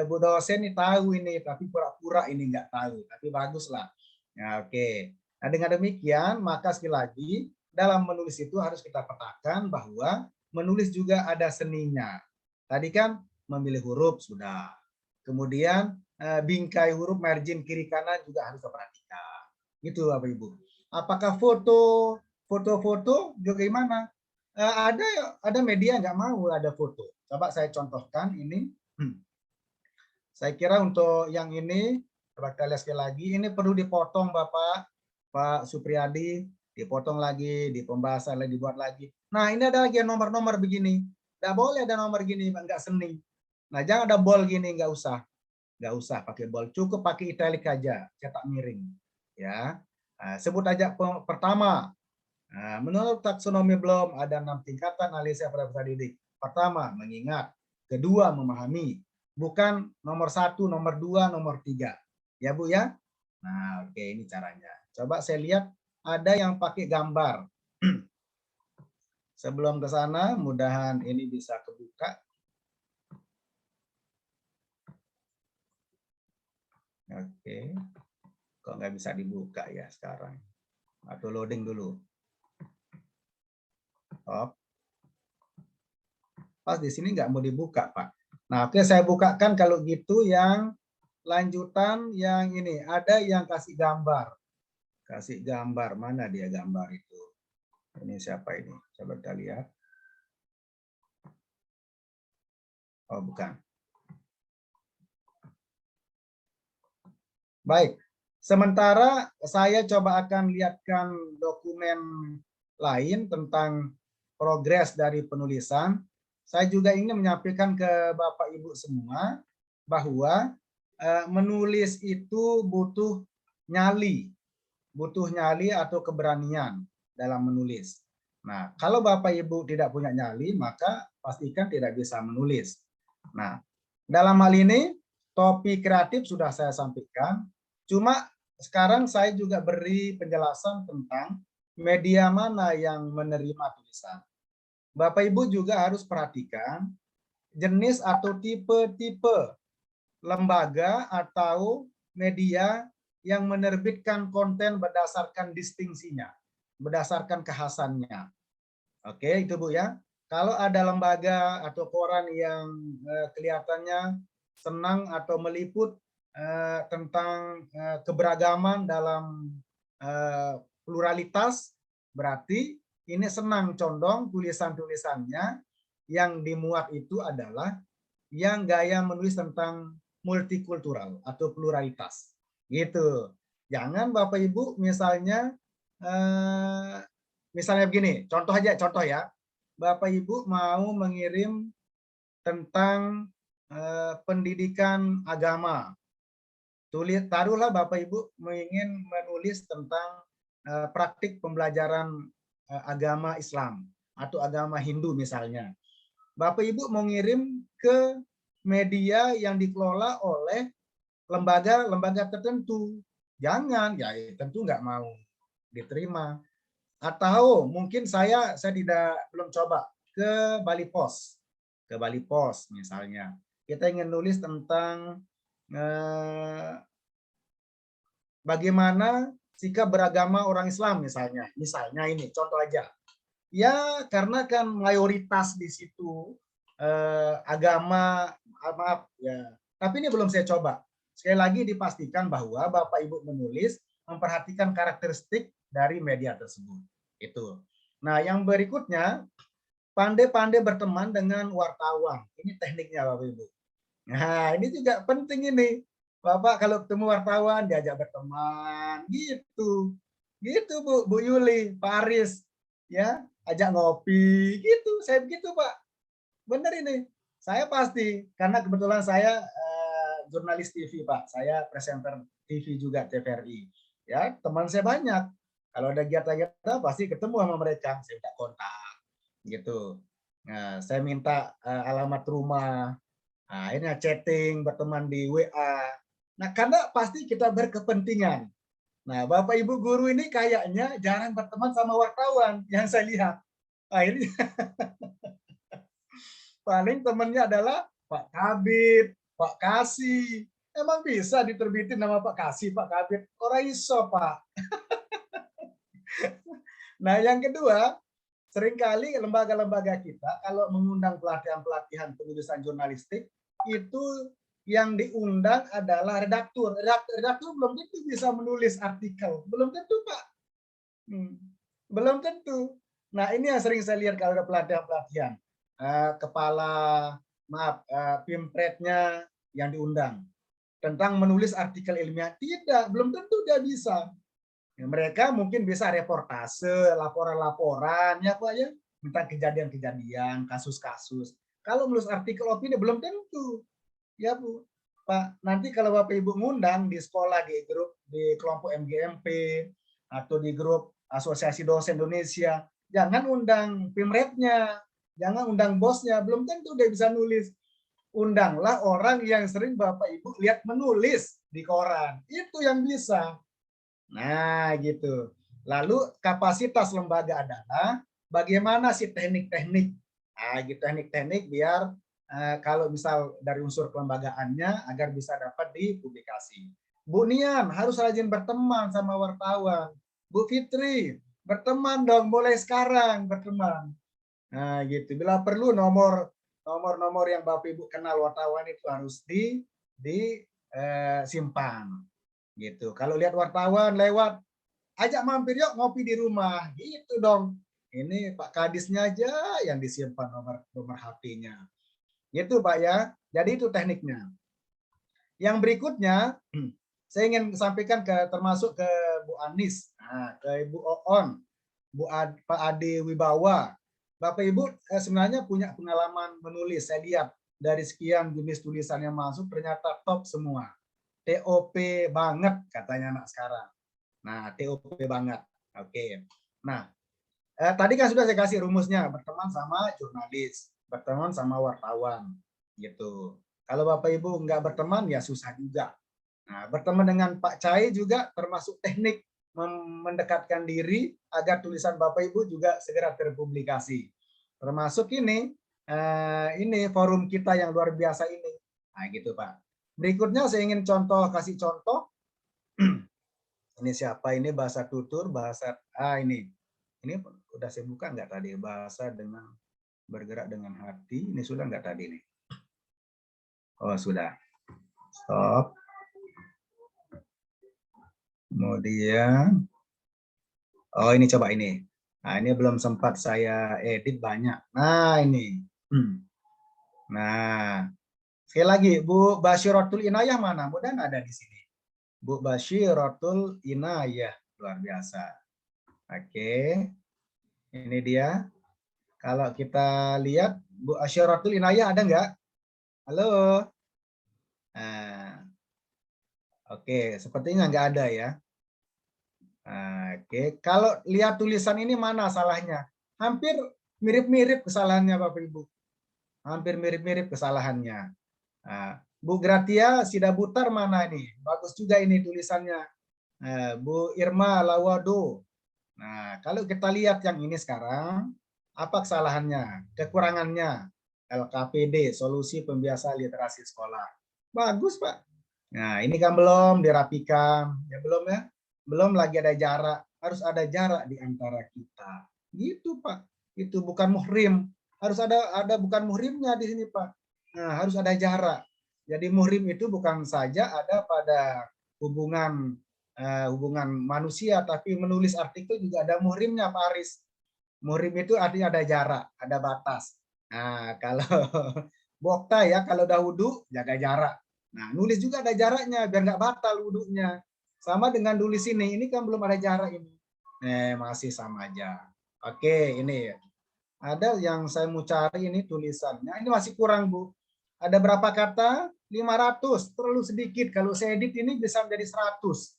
Bu dosen ini tahu ini, tapi pura-pura ini nggak tahu, tapi bagus lah. Ya, oke. Nah, dengan demikian, maka sekali lagi, dalam menulis itu harus kita petakan bahwa menulis juga ada seninya. Tadi kan memilih huruf sudah. Kemudian bingkai huruf, margin kiri kanan juga harus diperhatikan. Gitu Bapak Ibu. Apakah foto-foto juga gimana? Ada media nggak mau ada foto. Coba saya contohkan ini. Saya kira untuk yang ini, coba kita lihat sekali lagi, ini perlu dipotong Pak Supriyadi, dipotong lagi, di pembahasan lagi, dibuat lagi. Nah, ini ada lagi nomor-nomor begini. Nggak boleh ada nomor gini, nggak seni. Nah, jangan ada bol gini, nggak usah. Nggak usah pakai bol, cukup pakai italik aja, cetak miring. Ya, sebut aja pertama. Menurut taksonomi Bloom ada 6 tingkatan analisis pada peserta didik. Pertama, mengingat. Kedua, memahami. Bukan nomor 1, nomor 2, nomor 3. Ya Bu ya. Nah, oke, ini caranya. Coba saya lihat ada yang pakai gambar. Sebelum ke sana, mudahan ini bisa kebuka. Oke. Kok nggak bisa dibuka ya sekarang? Atau loading dulu. Oh. Pas di sini nggak mau dibuka, Pak. Nah, oke, saya bukakan kalau gitu yang lanjutan yang ini. Ada yang kasih gambar. Kasih gambar. Mana dia gambar itu? Ini siapa ini? Coba kita lihat. Oh, bukan. Baik. Sementara saya coba akan lihatkan dokumen lain tentang progres dari penulisan. Saya juga ingin menyampaikan ke Bapak Ibu semua bahwa menulis itu butuh nyali atau keberanian dalam menulis. Nah, kalau Bapak Ibu tidak punya nyali, maka pastikan tidak bisa menulis. Nah, dalam hal ini topik kreatif sudah saya sampaikan. Cuma sekarang saya juga beri penjelasan tentang media mana yang menerima tulisan. Bapak Ibu juga harus perhatikan jenis atau tipe-tipe lembaga atau media yang menerbitkan konten berdasarkan distingsinya, berdasarkan kekhasannya. Oke, itu Bu ya. Kalau ada lembaga atau koran yang kelihatannya senang atau meliput tentang keberagaman dalam pluralitas, berarti ini senang condong tulisan-tulisannya yang dimuat itu adalah yang gaya menulis tentang multikultural atau pluralitas. Gitu. Jangan Bapak Ibu misalnya begini, contoh ya. Bapak Ibu mau mengirim tentang pendidikan agama. Taruhlah Bapak Ibu ingin menulis tentang praktik pembelajaran agama Islam atau agama Hindu misalnya. Bapak Ibu mau ngirim ke media yang dikelola oleh lembaga tertentu. Jangan, ya tentu nggak mau diterima. Atau mungkin saya belum coba ke Bali Pos misalnya. Kita ingin nulis tentang bagaimana sikap beragama orang Islam misalnya ini contoh aja. Ya karena kan mayoritas di situ agama, maaf ya. Tapi ini belum saya coba. Sekali lagi dipastikan bahwa Bapak Ibu menulis memperhatikan karakteristik dari media tersebut. Itu. Nah, yang berikutnya pandai-pandai berteman dengan wartawan. Ini tekniknya Bapak Ibu. Nah, ini juga penting ini. Bapak kalau ketemu wartawan diajak berteman gitu. Gitu Bu Yuli, Pak Aris ya, ajak ngopi gitu. Saya begitu, Pak. Benar ini. Saya pasti karena kebetulan saya jurnalis TV, Pak. Saya presenter TV juga TVRI. Ya, teman saya banyak. Kalau ada kegiatan-kegiatan pasti ketemu sama mereka, saya minta kontak gitu. Nah, saya minta alamat rumah. Nah, akhirnya chatting, berteman di WA. Nah, karena pasti kita berkepentingan. Nah, Bapak Ibu guru ini kayaknya jarang berteman sama wartawan yang saya lihat. Akhirnya paling temannya adalah Pak Kabit, Pak Kasih. Emang bisa diterbitin nama Pak Kasih, Pak Kabit? Orang iso, Pak. Nah, yang kedua, seringkali lembaga-lembaga kita kalau mengundang pelatihan-pelatihan penulisan jurnalistik, itu yang diundang adalah redaktur. Redaktur belum tentu bisa menulis artikel. Belum tentu, Pak. Belum tentu. Nah, ini yang sering saya lihat kalau ada pelatihan-pelatihan. Pimpretnya yang diundang. Tentang menulis artikel ilmiah. Tidak, belum tentu dia bisa. Ya, mereka mungkin bisa reportase, laporan-laporan, ya Pak ya, tentang kejadian-kejadian, kasus-kasus. Kalau menulis artikel opini belum tentu, ya Bu. Pak, nanti kalau Bapak Ibu ngundang di sekolah, di grup, di kelompok MGMP, atau di grup Asosiasi Dosen Indonesia, jangan undang pimretnya, jangan undang bosnya, belum tentu dia bisa nulis. Undanglah orang yang sering Bapak Ibu lihat menulis di koran, itu yang bisa. Nah, gitu. Lalu kapasitas lembaga adalah bagaimana sih teknik-teknik. Nah, gitu teknik-teknik biar kalau misal dari unsur kelembagaannya agar bisa dapat dipublikasi. Bu Nian harus rajin berteman sama wartawan. Bu Fitri, berteman dong, mulai sekarang berteman. Nah, gitu. Bila perlu nomor yang Bapak Ibu kenal wartawan itu harus disimpan. Gitu. Kalau lihat wartawan lewat, ajak mampir yuk ngopi di rumah, gitu dong. Ini Pak Kadisnya aja yang disimpan nomor HP-nya. Gitu Pak ya. Jadi itu tekniknya. Yang berikutnya, saya ingin sampaikan termasuk ke Bu Anis, ke Ibu Oon, Pak Ade Wibawa. Bapak Ibu sebenarnya punya pengalaman menulis. Saya lihat dari sekian jenis tulisan yang masuk ternyata top semua. TOP banget katanya anak sekarang. Nah, TOP banget. Oke. Nah, tadi kan sudah saya kasih rumusnya, berteman sama jurnalis, berteman sama wartawan, gitu. Kalau Bapak Ibu nggak berteman ya susah juga. Nah, berteman dengan Pak Cai juga termasuk teknik mendekatkan diri agar tulisan Bapak Ibu juga segera terpublikasi. Termasuk ini forum kita yang luar biasa ini. Nah, gitu Pak. Berikutnya saya ingin kasih contoh. Ini siapa ini, bahasa tutur, bahasa ini udah saya buka nggak tadi, bahasa dengan bergerak dengan hati. Ini sudah nggak tadi nih? Oh sudah. Stop. Kemudian, oh ini coba ini. Nah ini belum sempat saya edit banyak. Nah ini. Nah sekali lagi Bu Basyiratul Inayah mana? Mudah ada di sini. Bu Basyiratul Inayah, luar biasa. Oke, ini dia. Kalau kita lihat Bu Basyiratul Inayah ada nggak? Halo. Nah, oke, sepertinya nggak ada ya. Oke, kalau lihat tulisan ini mana salahnya? Hampir mirip-mirip kesalahannya Bapak Ibu. Hampir mirip-mirip kesalahannya. Nah, Bu Gratia Sidabutar mana ini? Bagus juga ini tulisannya. Bu Irma Lawado. Nah, kalau kita lihat yang ini sekarang, apa kesalahannya? Kekurangannya. LKPD, Solusi Pembiasaan Literasi Sekolah. Bagus, Pak. Nah, ini kan belum dirapikan. Ya belum ya? Belum lagi ada jarak. Harus ada jarak di antara kita. Gitu, Pak. Itu bukan muhrim. Harus ada bukan muhrimnya di sini, Pak. Nah, harus ada jarak. Jadi muhrim itu bukan saja ada pada hubungan manusia, tapi menulis artikel juga ada muhrimnya, Pak Aris. Muhrim itu artinya ada jarak, ada batas. Nah, kalau bokta ya, kalau udah wudhu, jaga jarak. Nah, nulis juga ada jaraknya, biar nggak batal wudhunya. Sama dengan nulis ini kan belum ada jarak ini. Masih sama aja. Oke, ini ada yang saya mau cari ini tulisannya. Ini masih kurang, Bu. Ada berapa kata? 500, terlalu sedikit. Kalau saya edit ini bisa menjadi 100.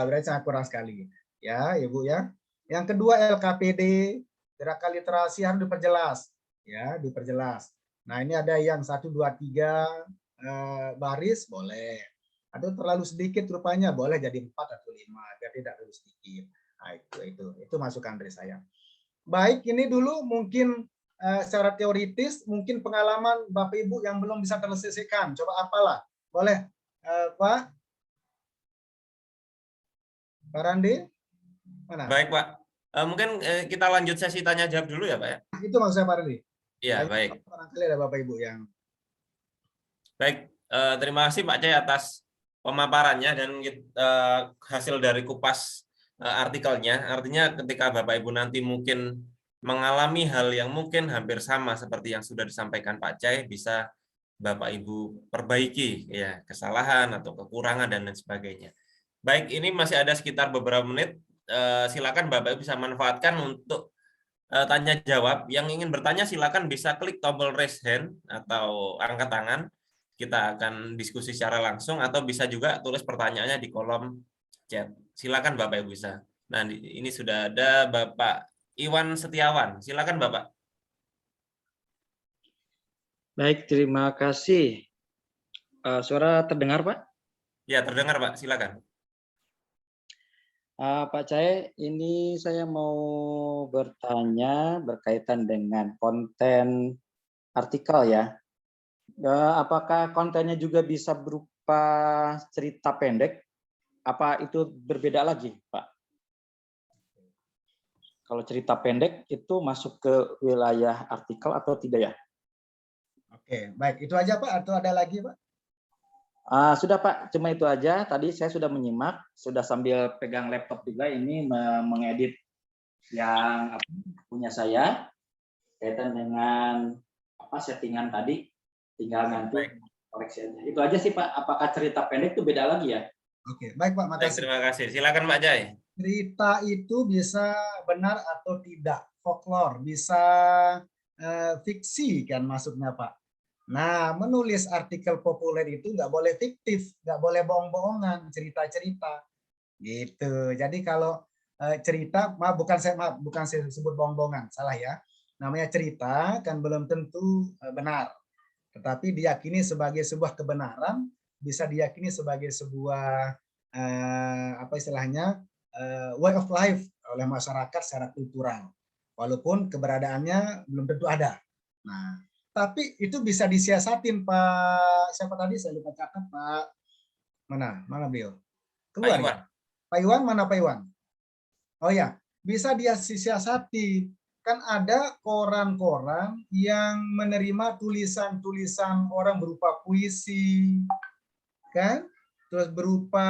Berarti sangat kurang sekali. Ya, Ibu ya. Yang kedua LKPD, gerakan literasi harus diperjelas. Ya, diperjelas. Nah, ini ada yang 1, 2, 3 baris, boleh. Atau terlalu sedikit rupanya, boleh jadi 4 atau 5, biar tidak terlalu sedikit. Nah, itu masukan dari saya. Baik, ini dulu mungkin secara teoritis, mungkin pengalaman Bapak Ibu yang belum bisa terselesaikan. Coba apalah, boleh Pak? Pak Randi? Mana? Baik, Pak. Mungkin kita lanjut sesi tanya jawab dulu ya, Pak ya. Itu maksud saya Pak Randi. Iya, baik. Barangkali ada Bapak Ibu yang. Baik, terima kasih Pak Cai atas pemaparannya dan hasil dari kupas artikelnya. Artinya ketika Bapak Ibu nanti mungkin mengalami hal yang mungkin hampir sama seperti yang sudah disampaikan Pak Cai, bisa Bapak Ibu perbaiki ya kesalahan atau kekurangan dan lain sebagainya. Baik, ini masih ada sekitar beberapa menit. Silakan Bapak Ibu bisa manfaatkan untuk tanya jawab. Yang ingin bertanya silakan bisa klik tombol raise hand atau angkat tangan. Kita akan diskusi secara langsung atau bisa juga tulis pertanyaannya di kolom chat. Silakan Bapak Ibu bisa. Nah, ini sudah ada Bapak Iwan Setiawan. Silakan Bapak. Baik, terima kasih. Suara terdengar, Pak? Ya, terdengar Pak. Silakan. Pak Cai, ini saya mau bertanya berkaitan dengan konten artikel ya. Apakah kontennya juga bisa berupa cerita pendek? Apa itu berbeda lagi, Pak? Kalau cerita pendek itu masuk ke wilayah artikel atau tidak ya? Oke, baik. Itu aja Pak atau ada lagi Pak? Sudah Pak, cuma itu aja. Tadi saya sudah menyimak, sudah sambil pegang laptop juga ini mengedit yang punya saya kaitan dengan apa settingan tadi, tinggal nanti Baik. koreksi aja. Itu aja sih Pak. Apakah cerita pendek itu beda lagi ya? Oke, baik Pak, Baik, makasih. terima kasih. Silakan Pak Jai. Cerita itu bisa benar atau tidak, folklore, bisa fiksi kan maksudnya Pak. Nah, menulis artikel populer itu nggak boleh fiktif, nggak boleh bohong-bohongan, cerita-cerita. Gitu. Jadi kalau cerita, bukan saya sebut bohong-bohongan, salah ya. Namanya cerita kan belum tentu benar, tetapi diyakini sebagai sebuah kebenaran, bisa diyakini sebagai sebuah apa istilahnya way of life oleh masyarakat secara kultural, walaupun keberadaannya belum tentu ada. Nah, tapi itu bisa disiasatin Pak. Siapa tadi saya lupa catat Pak. Mana beliau? Pak Keluar Iwan. ya? Pak Iwan, mana Pak Iwan? Oh ya, bisa dia siasati. Kan ada koran-koran yang menerima tulisan-tulisan orang berupa puisi, kan? Terus berupa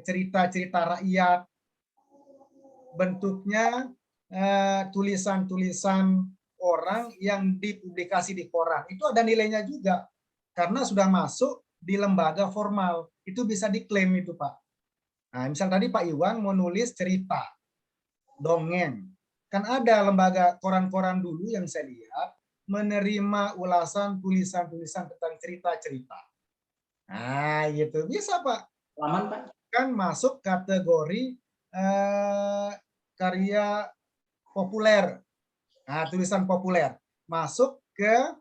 cerita-cerita rakyat, bentuknya tulisan-tulisan orang yang dipublikasi di koran. Itu ada nilainya juga, karena sudah masuk di lembaga formal. Itu bisa diklaim itu Pak. Nah, misal tadi Pak Iwan mau nulis cerita, dongeng. Kan ada lembaga koran-koran dulu yang saya lihat menerima ulasan tulisan-tulisan tentang cerita-cerita. Nah, gitu. Bisa Pak. Aman Pak? Kan masuk kategori karya populer. Nah, tulisan populer. Masuk ke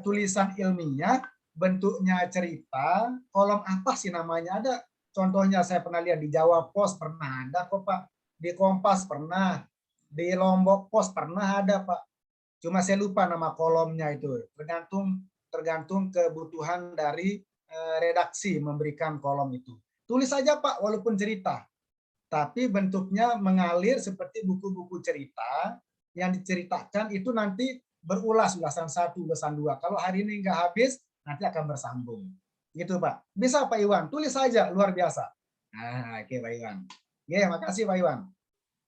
tulisan ilmiah, bentuknya cerita, kolom apa sih namanya, ada. Contohnya saya pernah lihat di Jawa Pos pernah ada kok Pak, di Kompas pernah, di Lombok Pos pernah ada Pak. Cuma saya lupa nama kolomnya itu, tergantung kebutuhan dari redaksi memberikan kolom itu. Tulis saja Pak, walaupun cerita, tapi bentuknya mengalir seperti buku-buku cerita yang diceritakan itu nanti berulas, ulasan 1, ulasan 2. Kalau hari ini nggak habis, nanti akan bersambung. Gitu Pak. Bisa Pak Iwan, tulis saja, luar biasa. Nah, oke Pak Iwan. Ya, makasih Pak Iwan.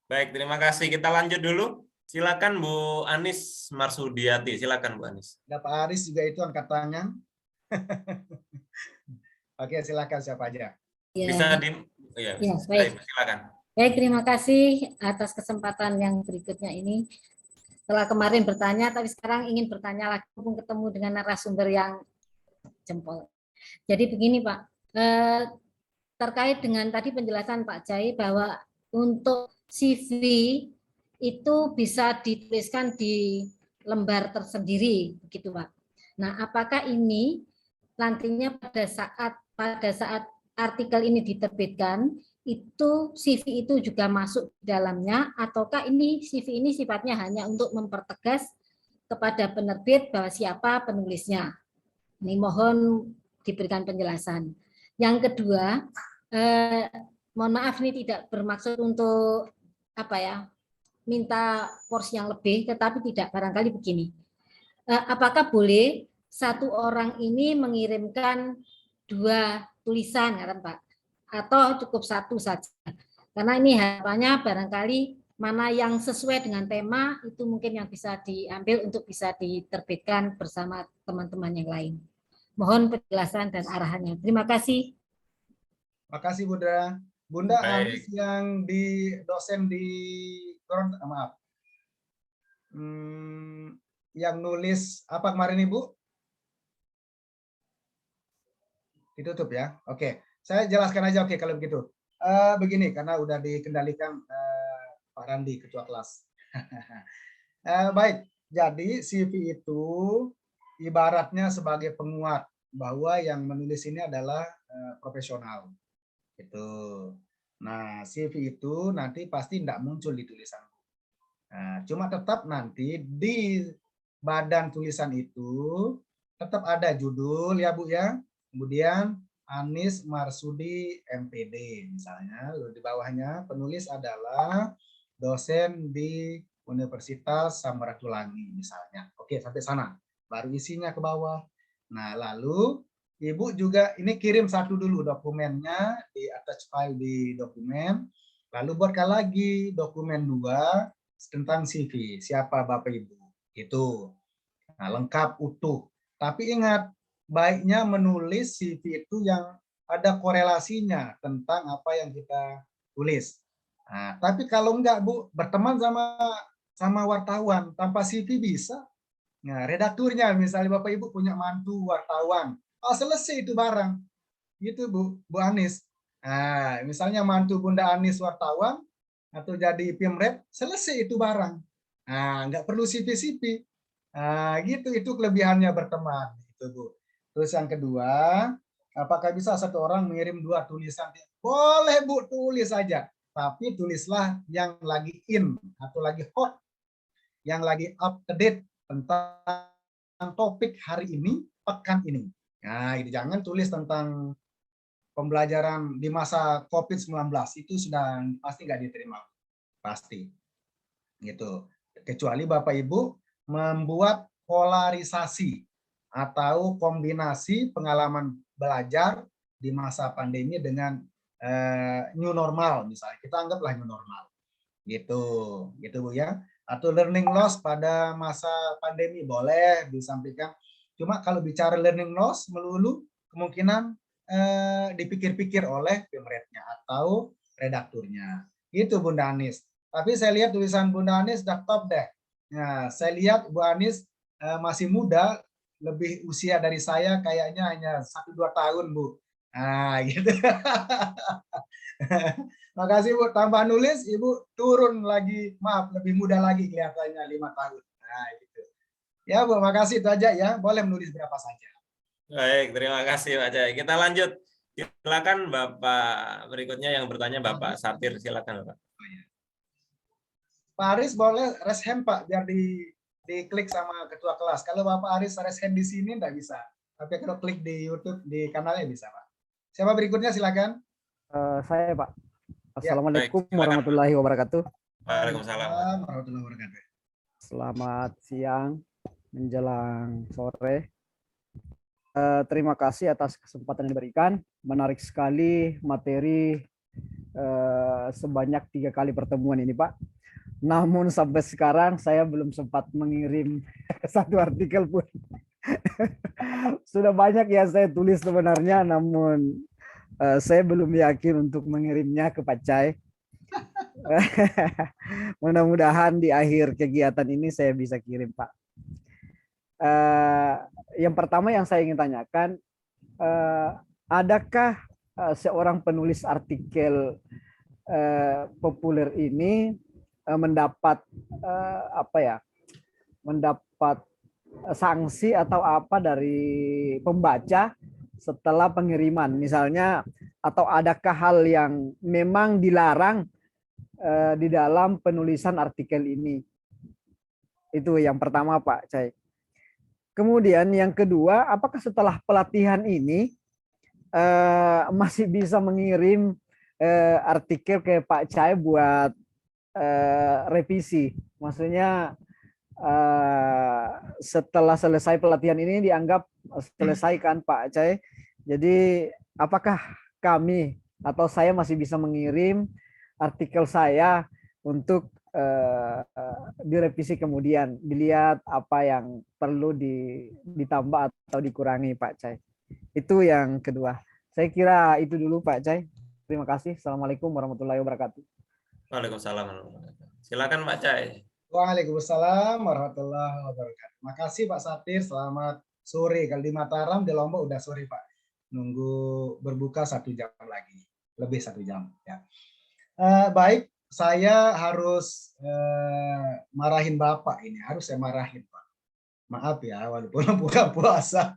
Baik, terima kasih. Kita lanjut dulu. Silakan Bu Anis Marsudiati. Silakan Bu Anis. Ada Pak Aris juga itu angkat tangan. Oke, silakan siapa aja. Ya, Bisa di ya, ya, baik, baik. silakan. Baik, terima kasih atas kesempatan yang berikutnya ini. Setelah kemarin bertanya, tapi sekarang ingin bertanya lagi, mumpung ketemu dengan narasumber yang jempol. Jadi begini Pak, terkait dengan tadi penjelasan Pak Jai bahwa untuk CV itu bisa dituliskan di lembar tersendiri, begitu Pak. Nah, apakah ini nantinya pada saat artikel ini diterbitkan, itu CV itu juga masuk di dalamnya, ataukah ini CV ini sifatnya hanya untuk mempertegas kepada penerbit bahwa siapa penulisnya? Ini mohon diberikan penjelasan. Yang kedua, mohon maaf ini tidak bermaksud untuk minta porsi yang lebih, tetapi tidak, barangkali begini. Apakah boleh satu orang ini mengirimkan 2 tulisan, kan Pak? Atau cukup 1 saja? Karena ini harapannya barangkali mana yang sesuai dengan tema itu mungkin yang bisa diambil untuk bisa diterbitkan bersama teman-teman yang lain. Mohon penjelasan dan arahannya. Terima kasih. Terima kasih Bunda. Bunda Anis Baik. yang di dosen di yang nulis apa kemarin Ibu? Ditutup ya. Oke, saya jelaskan aja. Oke, kalau begitu. Begini, karena udah dikendalikan Pak Randi, ketua kelas. Baik, jadi CV itu ibaratnya sebagai penguat bahwa yang menulis ini adalah profesional. Itu. Nah, CV itu nanti pasti tidak muncul di tulisan. Nah, cuma tetap nanti di badan tulisan itu tetap ada judul ya Bu ya. Kemudian Anis Marsudi MPD misalnya, lalu di bawahnya penulis adalah dosen di Universitas Samratulangi misalnya. Oke, sampai sana. Baru isinya ke bawah. Nah, lalu Ibu juga ini kirim satu dulu dokumennya, di attach file di dokumen, lalu buatkan lagi dokumen 2 tentang CV, siapa Bapak Ibu. Itu. Nah, lengkap, utuh. Tapi ingat, baiknya menulis CV itu yang ada korelasinya tentang apa yang kita tulis. Nah, tapi kalau enggak, Bu, berteman sama wartawan tanpa CV bisa. Nah, redakturnya misalnya Bapak Ibu punya mantu wartawan. Oh, selesai itu barang. Gitu, Bu Anis. Nah, misalnya mantu Bunda Anis wartawan atau jadi pimret, selesai itu barang. Nah, nggak perlu CV-CV. Nah, gitu, itu kelebihannya berteman. Gitu, Bu. Terus yang kedua, apakah bisa satu orang mengirim 2 tulisan? Boleh, Bu, tulis saja. Tapi tulislah yang lagi in atau lagi hot, yang lagi up to date tentang topik hari ini, pekan ini. Nah, itu jangan tulis tentang pembelajaran di masa COVID-19, itu sudah pasti nggak diterima. Pasti. Gitu. Kecuali Bapak Ibu membuat polarisasi atau kombinasi pengalaman belajar di masa pandemi dengan new normal, misalnya. Kita anggaplah new normal. Gitu. Gitu, Bu, ya. Atau learning loss pada masa pandemi, boleh disampaikan. Cuma kalau bicara learning loss melulu kemungkinan dipikir-pikir oleh pemretnya atau redakturnya. Itu Bunda Anis. Tapi saya lihat tulisan Bunda Anis sudah top deh. Nah, saya lihat Bu Anis masih muda, lebih usia dari saya kayaknya hanya 1-2 tahun, Bu. Nah, gitu. Makasih, Bu. Tambah nulis, Ibu turun lagi, maaf, lebih muda lagi kelihatannya 5 tahun. Nah, gitu. Ya, Bu, makasih itu aja ya. Boleh menulis berapa saja. Baik, terima kasih Pak Jai. Kita lanjut. Silakan Bapak berikutnya yang bertanya Bapak Satir, silakan Pak. Pak Aris boleh raise hand, Pak, biar diklik sama ketua kelas. Kalau Bapak Aris raise hand di sini enggak bisa. Tapi kalau klik di YouTube di kanalnya bisa, Pak. Siapa berikutnya, silakan. Saya, Pak. Ya. Assalamualaikum Baik, silakan, warahmatullahi wabarakatuh. Waalaikumsalam. Warahmatullahi wabarakatuh. Selamat siang menjelang sore. Terima kasih atas kesempatan yang diberikan. Menarik sekali materi sebanyak 3 kali pertemuan ini, Pak. Namun sampai sekarang saya belum sempat mengirim satu artikel pun. Sudah banyak yang saya tulis sebenarnya, namun saya belum yakin untuk mengirimnya ke Pak Jai. Mudah-mudahan di akhir kegiatan ini saya bisa kirim, Pak. Yang pertama yang saya ingin tanyakan, adakah seorang penulis artikel populer ini mendapat mendapat sanksi atau apa dari pembaca setelah pengiriman, misalnya, atau adakah hal yang memang dilarang di dalam penulisan artikel ini? Itu yang pertama, Pak Jai. Kemudian yang kedua, apakah setelah pelatihan ini masih bisa mengirim artikel ke Pak Jai buat revisi? Maksudnya setelah selesai pelatihan ini dianggap selesai kan Pak Jai? Jadi apakah kami atau saya masih bisa mengirim artikel saya untuk direvisi kemudian, dilihat apa yang perlu ditambah atau dikurangi, Pak Jai. Itu yang kedua. Saya kira itu dulu, Pak Jai. Terima kasih. Assalamualaikum warahmatullahi wabarakatuh. Waalaikumsalam. Silakan Pak Jai. Waalaikumsalam warahmatullahi wabarakatuh. Makasih Pak Satir. Selamat sore. Kalau di Mataram, di Lombok udah sore, Pak. Nunggu berbuka 1 jam lagi, lebih 1 jam. Ya. Baik. Saya harus marahin Bapak ini. Harus saya marahin, Pak. Maaf ya, walaupun buka puasa.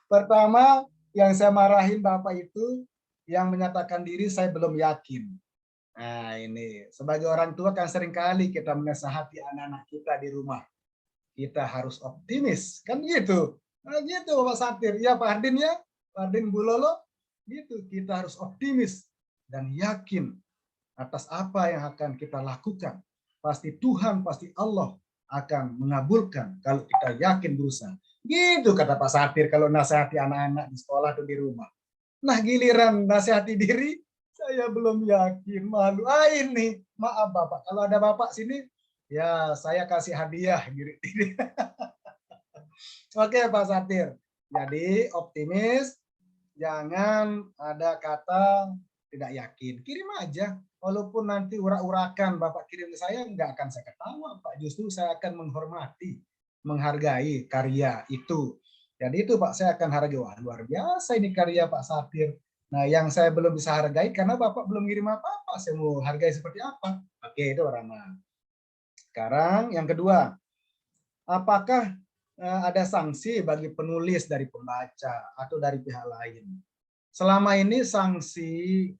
Pertama, yang saya marahin Bapak itu yang menyatakan diri saya belum yakin. Nah, ini sebagai orang tua kan seringkali kita menasihati anak-anak kita di rumah. Kita harus optimis, kan gitu. Nah, gitu Bapak Satir. Ya Pak Hardin ya, Pak Hardin Bulolo, gitu. Kita harus optimis dan yakin atas apa yang akan kita lakukan. Pasti Tuhan, pasti Allah akan mengabulkan kalau kita yakin berusaha. Gitu kata Pak Satir kalau nasihati anak-anak di sekolah atau di rumah. Nah, giliran nasihati diri, saya belum yakin, malu. Ini, maaf Bapak, kalau ada Bapak sini, ya saya kasih hadiah gitu. Oke Pak Satir. Jadi optimis, jangan ada kata tidak yakin. Kirim aja. Walaupun nanti urak-urakan Bapak kirim ke saya, nggak akan saya ketawa Pak. Justru saya akan menghormati, menghargai karya itu. Jadi itu Pak, saya akan hargai. Wah, luar biasa ini karya Pak Satir. Nah, yang saya belum bisa hargai karena Bapak belum ngirim apa-apa. Saya mau hargai seperti apa? Oke, itu pertama. Sekarang yang kedua, apakah ada sanksi bagi penulis dari pembaca atau dari pihak lain? Selama ini sanksi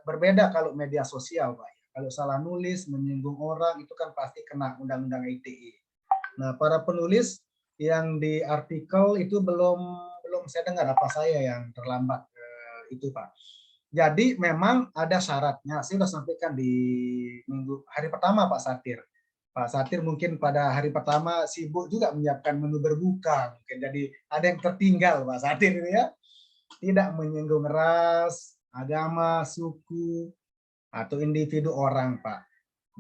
berbeda kalau media sosial, Pak. Kalau salah nulis, menyinggung orang, itu kan pasti kena Undang-Undang ITE. Nah, para penulis yang di artikel itu belum saya dengar, apa saya yang terlambat itu, Pak. Jadi memang ada syaratnya. Saya sudah sampaikan di hari pertama Pak Satir. Pak Satir mungkin pada hari pertama sibuk juga menyiapkan menu berbuka, mungkin jadi ada yang tertinggal Pak Satir ya. Tidak menyinggung ras, agama, suku, atau individu orang, Pak.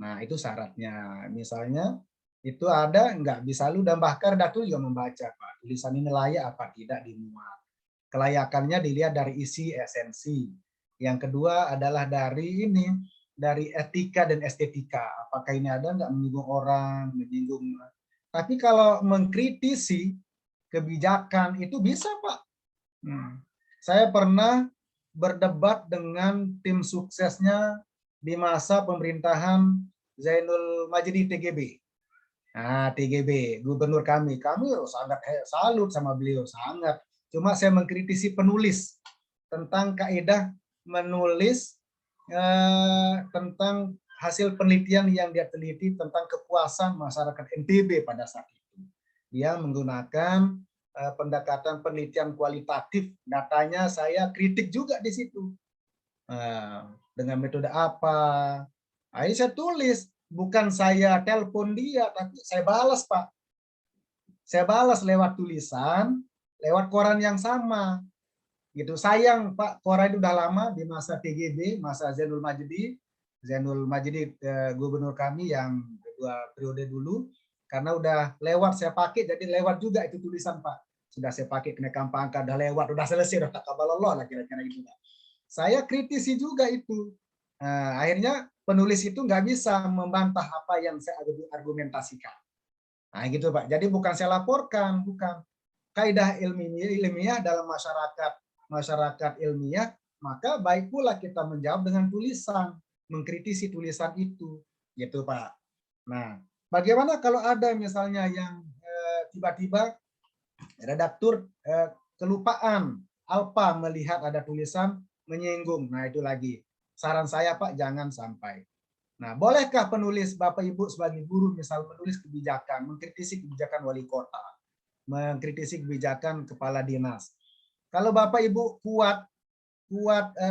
Nah, itu syaratnya. Misalnya, itu ada, nggak bisa lu, dan bahkan redaktur juga membaca, Pak. Tulisan ini layak apa tidak dimuat. Kelayakannya dilihat dari isi esensi. Yang kedua adalah dari ini, dari etika dan estetika. Apakah ini ada nggak menyinggung orang, menyinggung. Tapi kalau mengkritisi kebijakan, itu bisa, Pak. Saya pernah berdebat dengan tim suksesnya di masa pemerintahan Zainul Majdi TGB. Nah, TGB, gubernur kami sangat salut sama beliau, sangat. Cuma saya mengkritisi penulis tentang kaidah menulis tentang hasil penelitian yang dia teliti tentang kepuasan masyarakat NTB pada saat itu. Dia menggunakan pendekatan penelitian kualitatif, datanya saya kritik juga di situ. Dengan metode apa? Akhirnya saya tulis, bukan saya telepon dia, tapi saya balas, Pak. Saya balas lewat tulisan, lewat koran yang sama. Gitu. Sayang, Pak, koran itu udah lama di masa TGB, masa Zainul Majdi. Zainul Majdi gubernur kami yang kedua periode dulu, karena udah lewat saya pakai, jadi lewat juga itu tulisan, Pak. Sudah saya pakai kenaikan pangkat, udah lewat, udah selesai, udah takabalallah lah kira-kira gitu. Saya kritisi juga itu. Nah, akhirnya penulis itu nggak bisa membantah apa yang saya argumentasikan. Nah, gitu Pak. Jadi bukan saya laporkan, bukan. Kaidah ilmiah dalam masyarakat ilmiah, maka baik pula kita menjawab dengan tulisan, mengkritisi tulisan itu, gitu Pak. Nah, bagaimana kalau ada misalnya yang tiba-tiba redaktur kelupaan alpa melihat ada tulisan menyinggung. Nah, itu lagi. Saran saya, Pak, jangan sampai. Nah, bolehkah penulis Bapak Ibu sebagai guru misal menulis kebijakan, mengkritisi kebijakan wali kota, mengkritisi kebijakan kepala dinas. Kalau Bapak Ibu kuat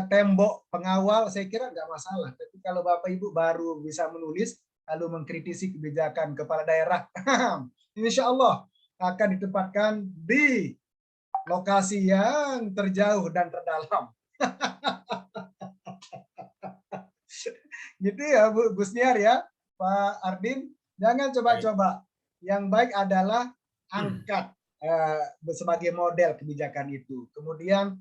tembok pengawal, saya kira nggak masalah. Tapi kalau Bapak Ibu baru bisa menulis, lalu mengkritisi kebijakan kepala daerah, insya Allah akan ditempatkan di lokasi yang terjauh dan terdalam. Gitu ya, Bu Gusniar ya, Pak Ardin. Jangan coba-coba. Yang baik adalah angkat sebagai model kebijakan itu. Kemudian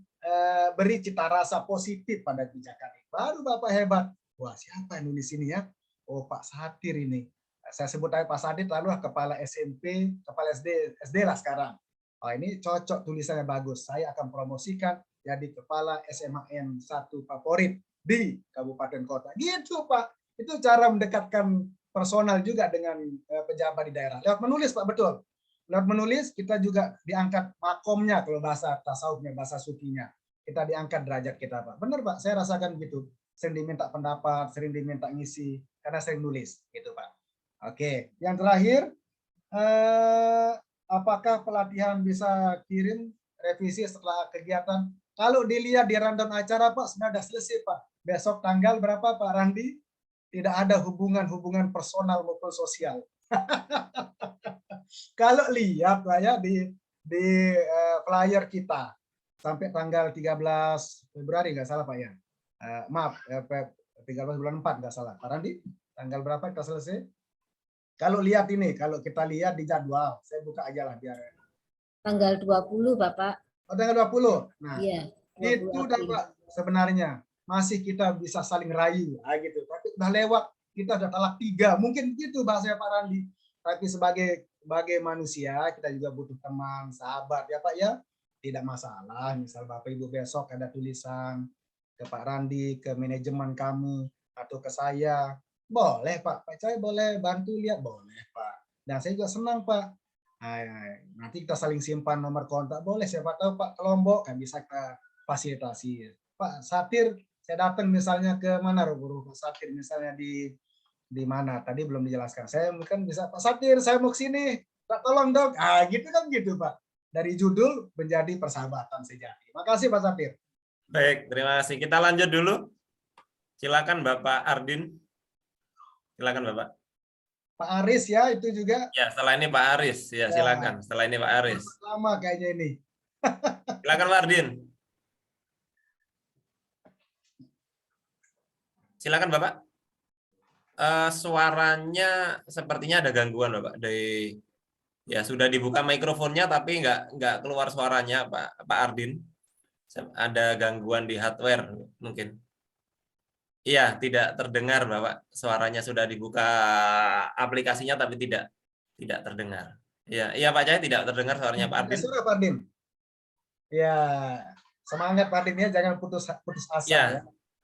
beri cita rasa positif pada kebijakan itu. Baru Bapak hebat. Wah, siapa yang nulis ini ya? Oh, Pak Satir ini. Saya sebut aja Pak Satir, lalu kepala SMP, kepala SD lah sekarang. Oh, ini cocok, tulisannya bagus. Saya akan promosikan jadi kepala SMAN 1 favorit di kabupaten kota. Gitu Pak. Itu cara mendekatkan personal juga dengan pejabat di daerah. Lewat menulis Pak, betul. Lewat menulis kita juga diangkat makomnya, kalau bahasa tasawufnya, bahasa sufinya. Kita diangkat derajat kita Pak. Benar Pak, saya rasakan begitu. Sering diminta pendapat, sering diminta ngisi, karena sering nulis. Gitu Pak. Oke, yang terakhir, apakah pelatihan bisa kirim revisi setelah kegiatan? Kalau dilihat di rundown acara Pak, sudah selesai Pak. Besok tanggal berapa Pak Randi? Tidak ada hubungan personal maupun sosial. Kalau lihat Pak ya di flyer kita sampai tanggal 13 Februari nggak salah Pak ya. Maaf, 13 bulan 4 nggak salah. Pak Randi, tanggal berapa kita selesai? Kalau lihat ini, kalau kita lihat di jadwal, saya buka aja lah biar. Tanggal 20, Bapak. Oh, tanggal 20. Nah, Iya, 20 itu udah April. Pak, sebenarnya masih kita bisa saling rayu, gitu. Tapi udah lewat, kita udah talak 3, mungkin gitu bahasanya Pak Randi. Tapi sebagai manusia, kita juga butuh teman, sahabat ya Pak ya. Tidak masalah, misal Bapak Ibu besok ada tulisan ke Pak Randi, ke manajemen kami, atau ke saya, boleh Pak, saya boleh bantu lihat, boleh Pak. Dan saya juga senang Pak. Nanti kita saling simpan nomor kontak, boleh siapa tahu Pak ke Lombok kan bisa kita fasilitasi. Pak Satir, saya datang misalnya ke mana Pak Satir misalnya di mana tadi belum dijelaskan. Saya mungkin bisa Pak Satir, saya mau ke sini, tolong dong. Gitu kan gitu Pak. Dari judul menjadi persahabatan sejati. Makasih Pak Satir. Baik, terima kasih. Kita lanjut dulu. Silakan Bapak Ardin. Silakan Bapak. Pak Aris ya itu juga. Ya, setelah ini Pak Aris. Ya, silakan. Setelah ini Pak Aris. Lama kayaknya ini. Silakan Pak Ardin. Silakan Bapak. Suaranya sepertinya ada gangguan Bapak. Ya sudah dibuka mikrofonnya tapi nggak keluar suaranya Pak Ardin. Ada gangguan di hardware mungkin. Iya, tidak terdengar Bapak. Suaranya sudah dibuka aplikasinya tapi tidak terdengar. Iya Pak Cahaya, tidak terdengar suaranya Pak Ardin. Suara Pak Ardin. Ya, semangat Pak Ardin ya, jangan putus asa ya.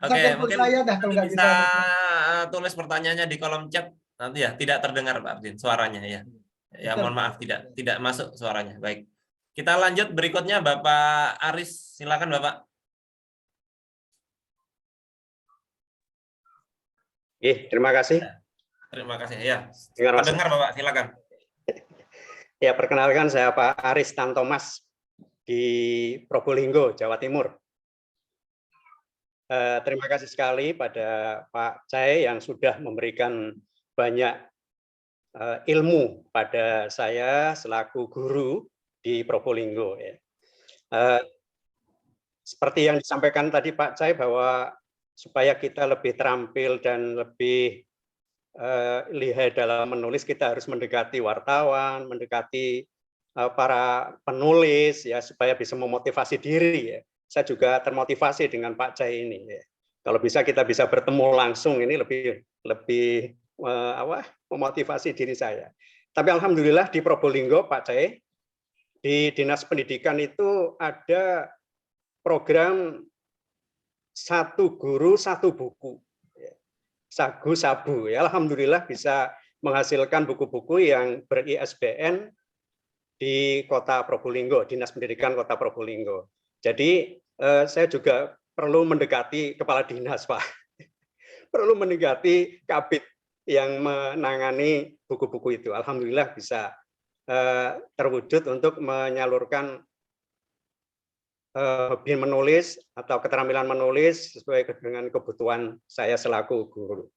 Oke, mungkin saya dah kalau nggak bisa tulis pertanyaannya di kolom chat nanti ya. Tidak terdengar Pak Ardin suaranya ya. Ya, mohon maaf tidak masuk suaranya. Baik. Kita lanjut berikutnya Bapak Aris, silakan Bapak. Terima kasih. Terima kasih ya. Dengar Bapak, silakan. Ya, perkenalkan saya Pak Aris Tantomas di Probolinggo, Jawa Timur. Terima kasih sekali pada Pak Cai yang sudah memberikan banyak ilmu pada saya selaku guru di Probolinggo. Seperti yang disampaikan tadi Pak Cai bahwa supaya kita lebih terampil dan lebih lihai dalam menulis, kita harus mendekati wartawan, mendekati para penulis ya supaya bisa memotivasi diri ya. Saya juga termotivasi dengan Pak Cai ini ya. Kalau bisa kita bisa bertemu langsung ini lebih memotivasi diri saya. Tapi alhamdulillah di Probolinggo Pak Cai di Dinas Pendidikan itu ada program 1 guru 1 buku, Sagu Sabu. Ya, alhamdulillah bisa menghasilkan buku-buku yang ber-ISBN di Kota Probolinggo, Dinas Pendidikan Kota Probolinggo. Jadi saya juga perlu mendekati kepala dinas, Pak. Perlu mendekati kabid yang menangani buku-buku itu. Alhamdulillah bisa terwujud untuk menyalurkan hobi menulis atau keterampilan menulis sesuai dengan kebutuhan saya selaku guru.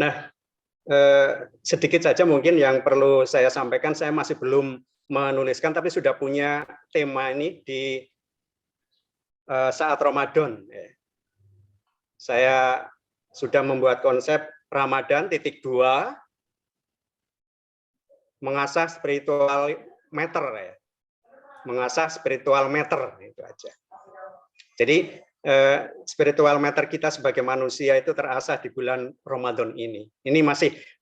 Nah, sedikit saja mungkin yang perlu saya sampaikan, saya masih belum menuliskan tapi sudah punya tema ini di saat Ramadan. Saya sudah membuat konsep Ramadan ×2 mengasah spiritual meter ya. Mengasah spiritual meter itu aja. Jadi spiritual meter kita sebagai manusia itu terasah di bulan Ramadan ini. Ini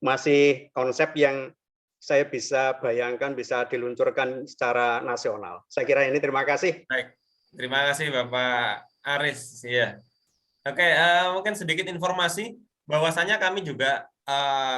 masih konsep yang saya bisa bayangkan bisa diluncurkan secara nasional. Saya kira ini, terima kasih. Baik. Terima kasih Bapak Aris ya. Oke, mungkin sedikit informasi bahwasanya kami juga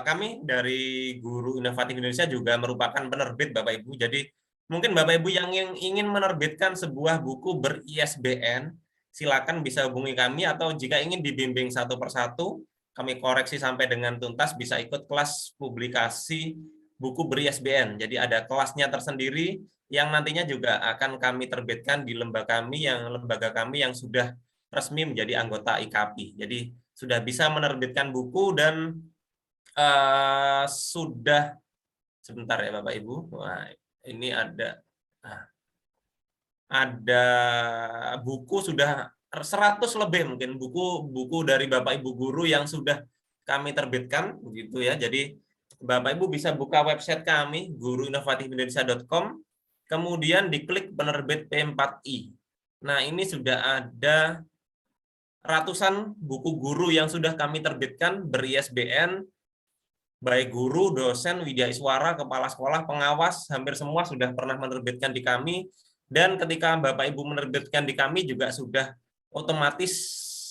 kami dari Guru Inovatif Indonesia juga merupakan penerbit Bapak Ibu. Jadi mungkin Bapak Ibu yang ingin menerbitkan sebuah buku ber-ISBN, silakan bisa hubungi kami, atau jika ingin dibimbing satu persatu, kami koreksi sampai dengan tuntas, bisa ikut kelas publikasi buku ber-ISBN. Jadi ada kelasnya tersendiri yang nantinya juga akan kami terbitkan di lembaga kami yang sudah resmi menjadi anggota IKAPI. Jadi sudah bisa menerbitkan buku dan sudah, sebentar ya Bapak Ibu. Wah, ini ada buku sudah 100 lebih mungkin buku dari Bapak Ibu guru yang sudah kami terbitkan begitu ya. Jadi Bapak Ibu bisa buka website kami, guruinovatifindonesia.com, kemudian diklik penerbit P4I. Nah, ini sudah ada ratusan buku guru yang sudah kami terbitkan ber-ISBN, baik guru, dosen, widyaswara, kepala sekolah, pengawas, hampir semua sudah pernah menerbitkan di kami. Dan ketika Bapak Ibu menerbitkan di kami juga sudah otomatis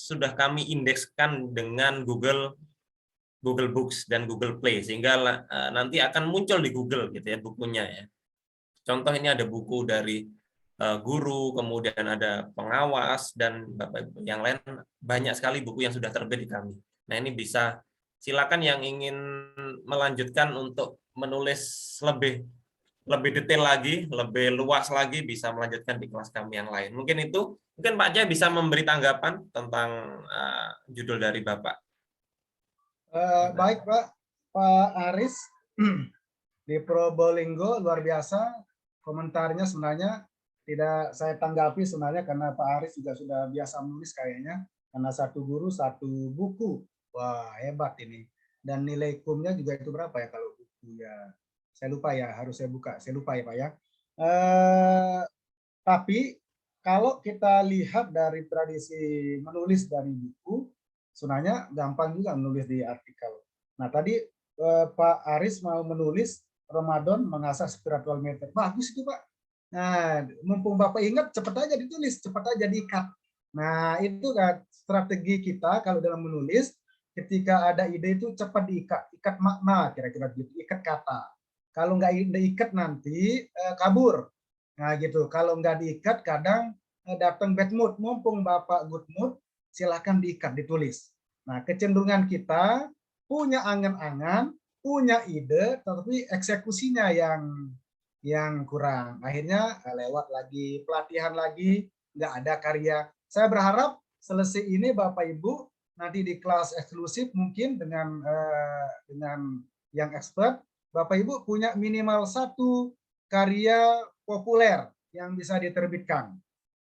sudah kami indekskan dengan Google Books dan Google Play, sehingga nanti akan muncul di Google gitu ya bukunya ya. Contoh ini ada buku dari guru, kemudian ada pengawas, dan Bapak Ibu yang lain, banyak sekali buku yang sudah terbit di kami. Nah, ini bisa, silakan yang ingin melanjutkan untuk menulis lebih detail lagi, lebih luas lagi, bisa melanjutkan di kelas kami yang lain. Mungkin itu, mungkin Pak Jaya bisa memberi tanggapan tentang judul dari Bapak. Baik Pak Aris, di Probolinggo luar biasa komentarnya, sebenarnya tidak saya tanggapi sebenarnya karena Pak Aris juga sudah biasa menulis kayaknya, karena satu guru satu buku, wah hebat ini. Dan nilai kumnya juga itu berapa ya kalau buku ya, saya lupa ya, harus saya buka, saya lupa ya Pak ya. Tapi kalau kita lihat dari tradisi menulis dari buku, sebenarnya gampang juga menulis di artikel. Nah tadi Pak Aris mau menulis Ramadan mengasah spiritual method. Bagus itu Pak. Nah mumpung Bapak ingat, cepat aja ditulis, cepat aja diikat. Nah itu kan strategi kita kalau dalam menulis, ketika ada ide itu cepat diikat, ikat makna kira-kira gitu, ikat kata. Kalau nggak diikat nanti kabur. Nah gitu. Kalau nggak diikat kadang datang bad mood. Mumpung Bapak good mood, silahkan diikat, ditulis. Nah, kecenderungan kita punya angan-angan, punya ide, tetapi eksekusinya yang kurang. Akhirnya lewat lagi, pelatihan lagi, nggak ada karya. Saya berharap selesai ini Bapak Ibu nanti di kelas eksklusif mungkin dengan yang expert, Bapak Ibu punya minimal satu karya populer yang bisa diterbitkan.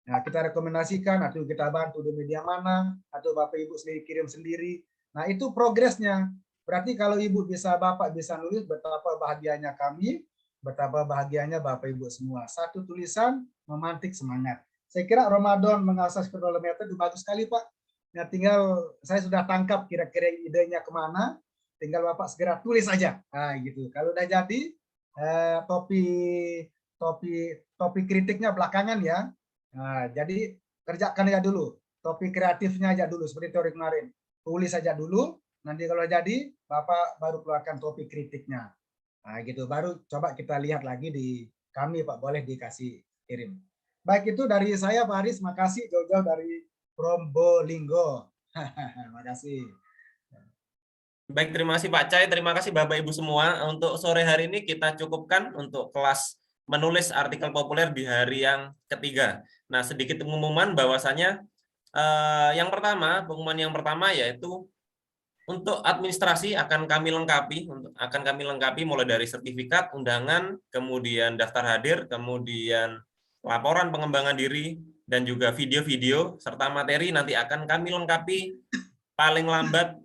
Nah, kita rekomendasikan atau kita bantu di media mana, atau Bapak Ibu sendiri kirim sendiri. Nah, itu progresnya. Berarti kalau Ibu bisa, Bapak bisa nulis, betapa bahagianya kami, betapa bahagianya Bapak Ibu semua. Satu tulisan memantik semangat. Saya kira Ramadan mengasah spiritual method itu bagus sekali Pak. Nah, tinggal saya sudah tangkap kira-kira idenya kemana, tinggal Bapak segera tulis aja. Nah, gitu. Kalau udah jadi, topi kritiknya belakangan ya. Nah, jadi kerjakan aja dulu, topik kreatifnya aja dulu seperti teori kemarin, tulis aja dulu, nanti kalau jadi Bapak baru keluarkan topik kritiknya. Nah gitu, baru coba kita lihat lagi di kami Pak, boleh dikasih kirim. Baik, itu dari saya Pak Aris, makasih jauh-jauh dari Probolinggo. Makasih. Baik, terima kasih Pak Cai, terima kasih Bapak Ibu semua. Untuk sore hari ini kita cukupkan untuk kelas menulis artikel populer di hari yang ketiga. Nah, sedikit pengumuman bahwasanya pengumuman yang pertama yaitu untuk administrasi akan kami lengkapi mulai dari sertifikat, undangan, kemudian daftar hadir, kemudian laporan pengembangan diri, dan juga video-video serta materi nanti akan kami lengkapi paling lambat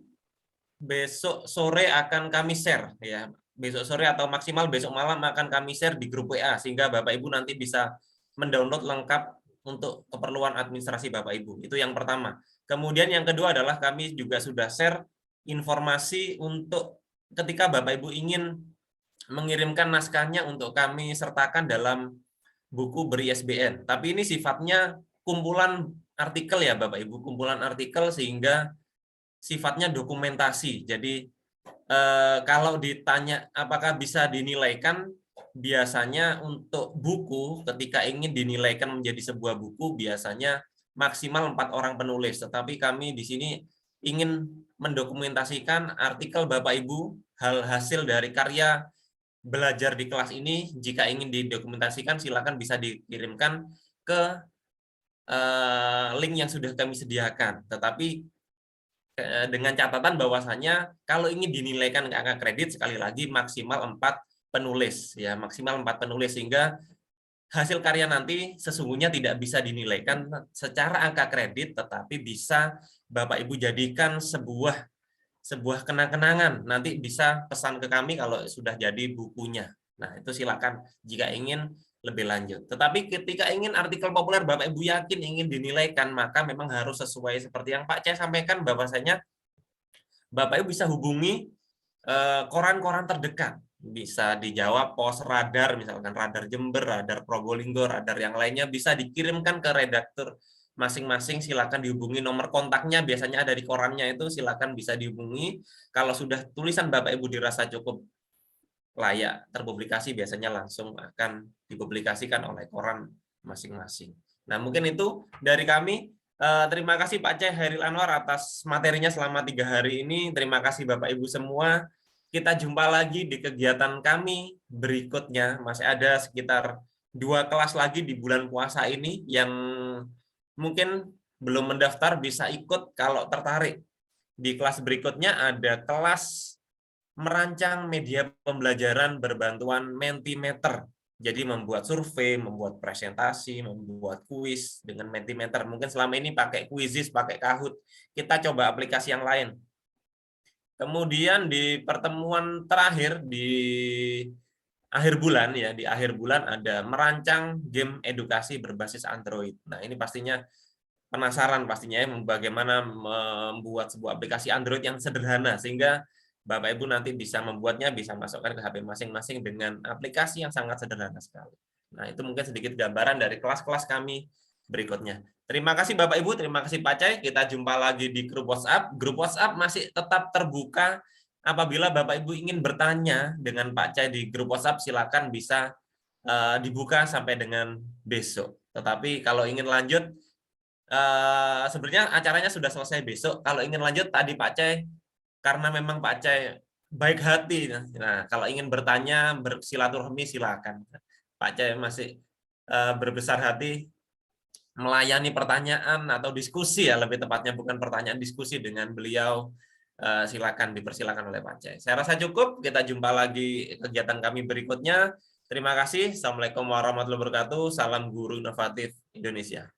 besok sore akan kami share ya. Besok sore atau maksimal besok malam akan kami share di grup WA sehingga Bapak Ibu nanti bisa mendownload lengkap untuk keperluan administrasi Bapak Ibu. Itu yang pertama. Kemudian yang kedua adalah kami juga sudah share informasi untuk ketika Bapak Ibu ingin mengirimkan naskahnya untuk kami sertakan dalam buku ber-ISBN. Tapi ini sifatnya kumpulan artikel ya Bapak Ibu, kumpulan artikel sehingga sifatnya dokumentasi. Jadi kalau ditanya apakah bisa dinilaikan, biasanya untuk buku ketika ingin dinilaikan menjadi sebuah buku biasanya maksimal 4 orang penulis. Tetapi kami di sini ingin mendokumentasikan artikel Bapak Ibu, hasil dari karya belajar di kelas ini. Jika ingin didokumentasikan silakan bisa dikirimkan ke link yang sudah kami sediakan. Tetapi dengan catatan bahwasanya kalau ingin dinilaikan angka kredit sekali lagi maksimal 4 penulis ya, maksimal 4 penulis sehingga hasil karya nanti sesungguhnya tidak bisa dinilaikan secara angka kredit tetapi bisa Bapak Ibu jadikan sebuah sebuah kenang-kenangan. Nanti bisa pesan ke kami kalau sudah jadi bukunya. Nah, itu silakan jika ingin lebih lanjut. Tetapi ketika ingin artikel populer Bapak Ibu yakin ingin dinilaikan, maka memang harus sesuai seperti yang Pak Cai sampaikan, bahwasanya Bapak Ibu bisa hubungi koran-koran terdekat. Bisa dijawab pos radar, misalkan radar Jember, radar Probolinggo, radar yang lainnya, bisa dikirimkan ke redaktur masing-masing. Silakan dihubungi, nomor kontaknya biasanya ada di korannya, itu silakan bisa dihubungi. Kalau sudah tulisan Bapak Ibu dirasa cukup layak terpublikasi, biasanya langsung akan dipublikasikan oleh koran masing-masing. Nah, mungkin itu dari kami. Terima kasih Pak Cai Hairil Anwar atas materinya selama 3 hari ini. Terima kasih Bapak Ibu semua. Kita jumpa lagi di kegiatan kami berikutnya. Masih ada sekitar 2 kelas lagi di bulan puasa ini. Yang mungkin belum mendaftar bisa ikut kalau tertarik. Di kelas berikutnya ada kelas merancang media pembelajaran berbantuan Mentimeter. Jadi membuat survei, membuat presentasi, membuat kuis dengan Mentimeter. Mungkin selama ini pakai Quizizz, pakai Kahoot. Kita coba aplikasi yang lain. Kemudian di pertemuan terakhir di akhir bulan ya, di akhir bulan ada merancang game edukasi berbasis Android. Nah, ini pastinya penasaran pastinya ya bagaimana membuat sebuah aplikasi Android yang sederhana sehingga Bapak Ibu nanti bisa membuatnya, bisa masukkan ke HP masing-masing dengan aplikasi yang sangat sederhana sekali. Nah, itu mungkin sedikit gambaran dari kelas-kelas kami berikutnya. Terima kasih Bapak Ibu, terima kasih Pak Cai. Kita jumpa lagi di grup WhatsApp. Grup WhatsApp masih tetap terbuka. Apabila Bapak Ibu ingin bertanya dengan Pak Cai di grup WhatsApp, silakan bisa dibuka sampai dengan besok. Tetapi kalau ingin lanjut, sebenarnya acaranya sudah selesai besok. Kalau ingin lanjut, tadi Pak Cai, karena memang Pak Cai baik hati. Nah, kalau ingin bertanya, bersilaturahmi, silakan. Pak Cai masih berbesar hati melayani pertanyaan atau diskusi ya, lebih tepatnya bukan pertanyaan, diskusi dengan beliau. Silakan, dipersilakan oleh Pak Cai. Saya rasa cukup. Kita jumpa lagi kegiatan kami berikutnya. Terima kasih. Assalamualaikum warahmatullahi wabarakatuh. Salam Guru Inovatif Indonesia.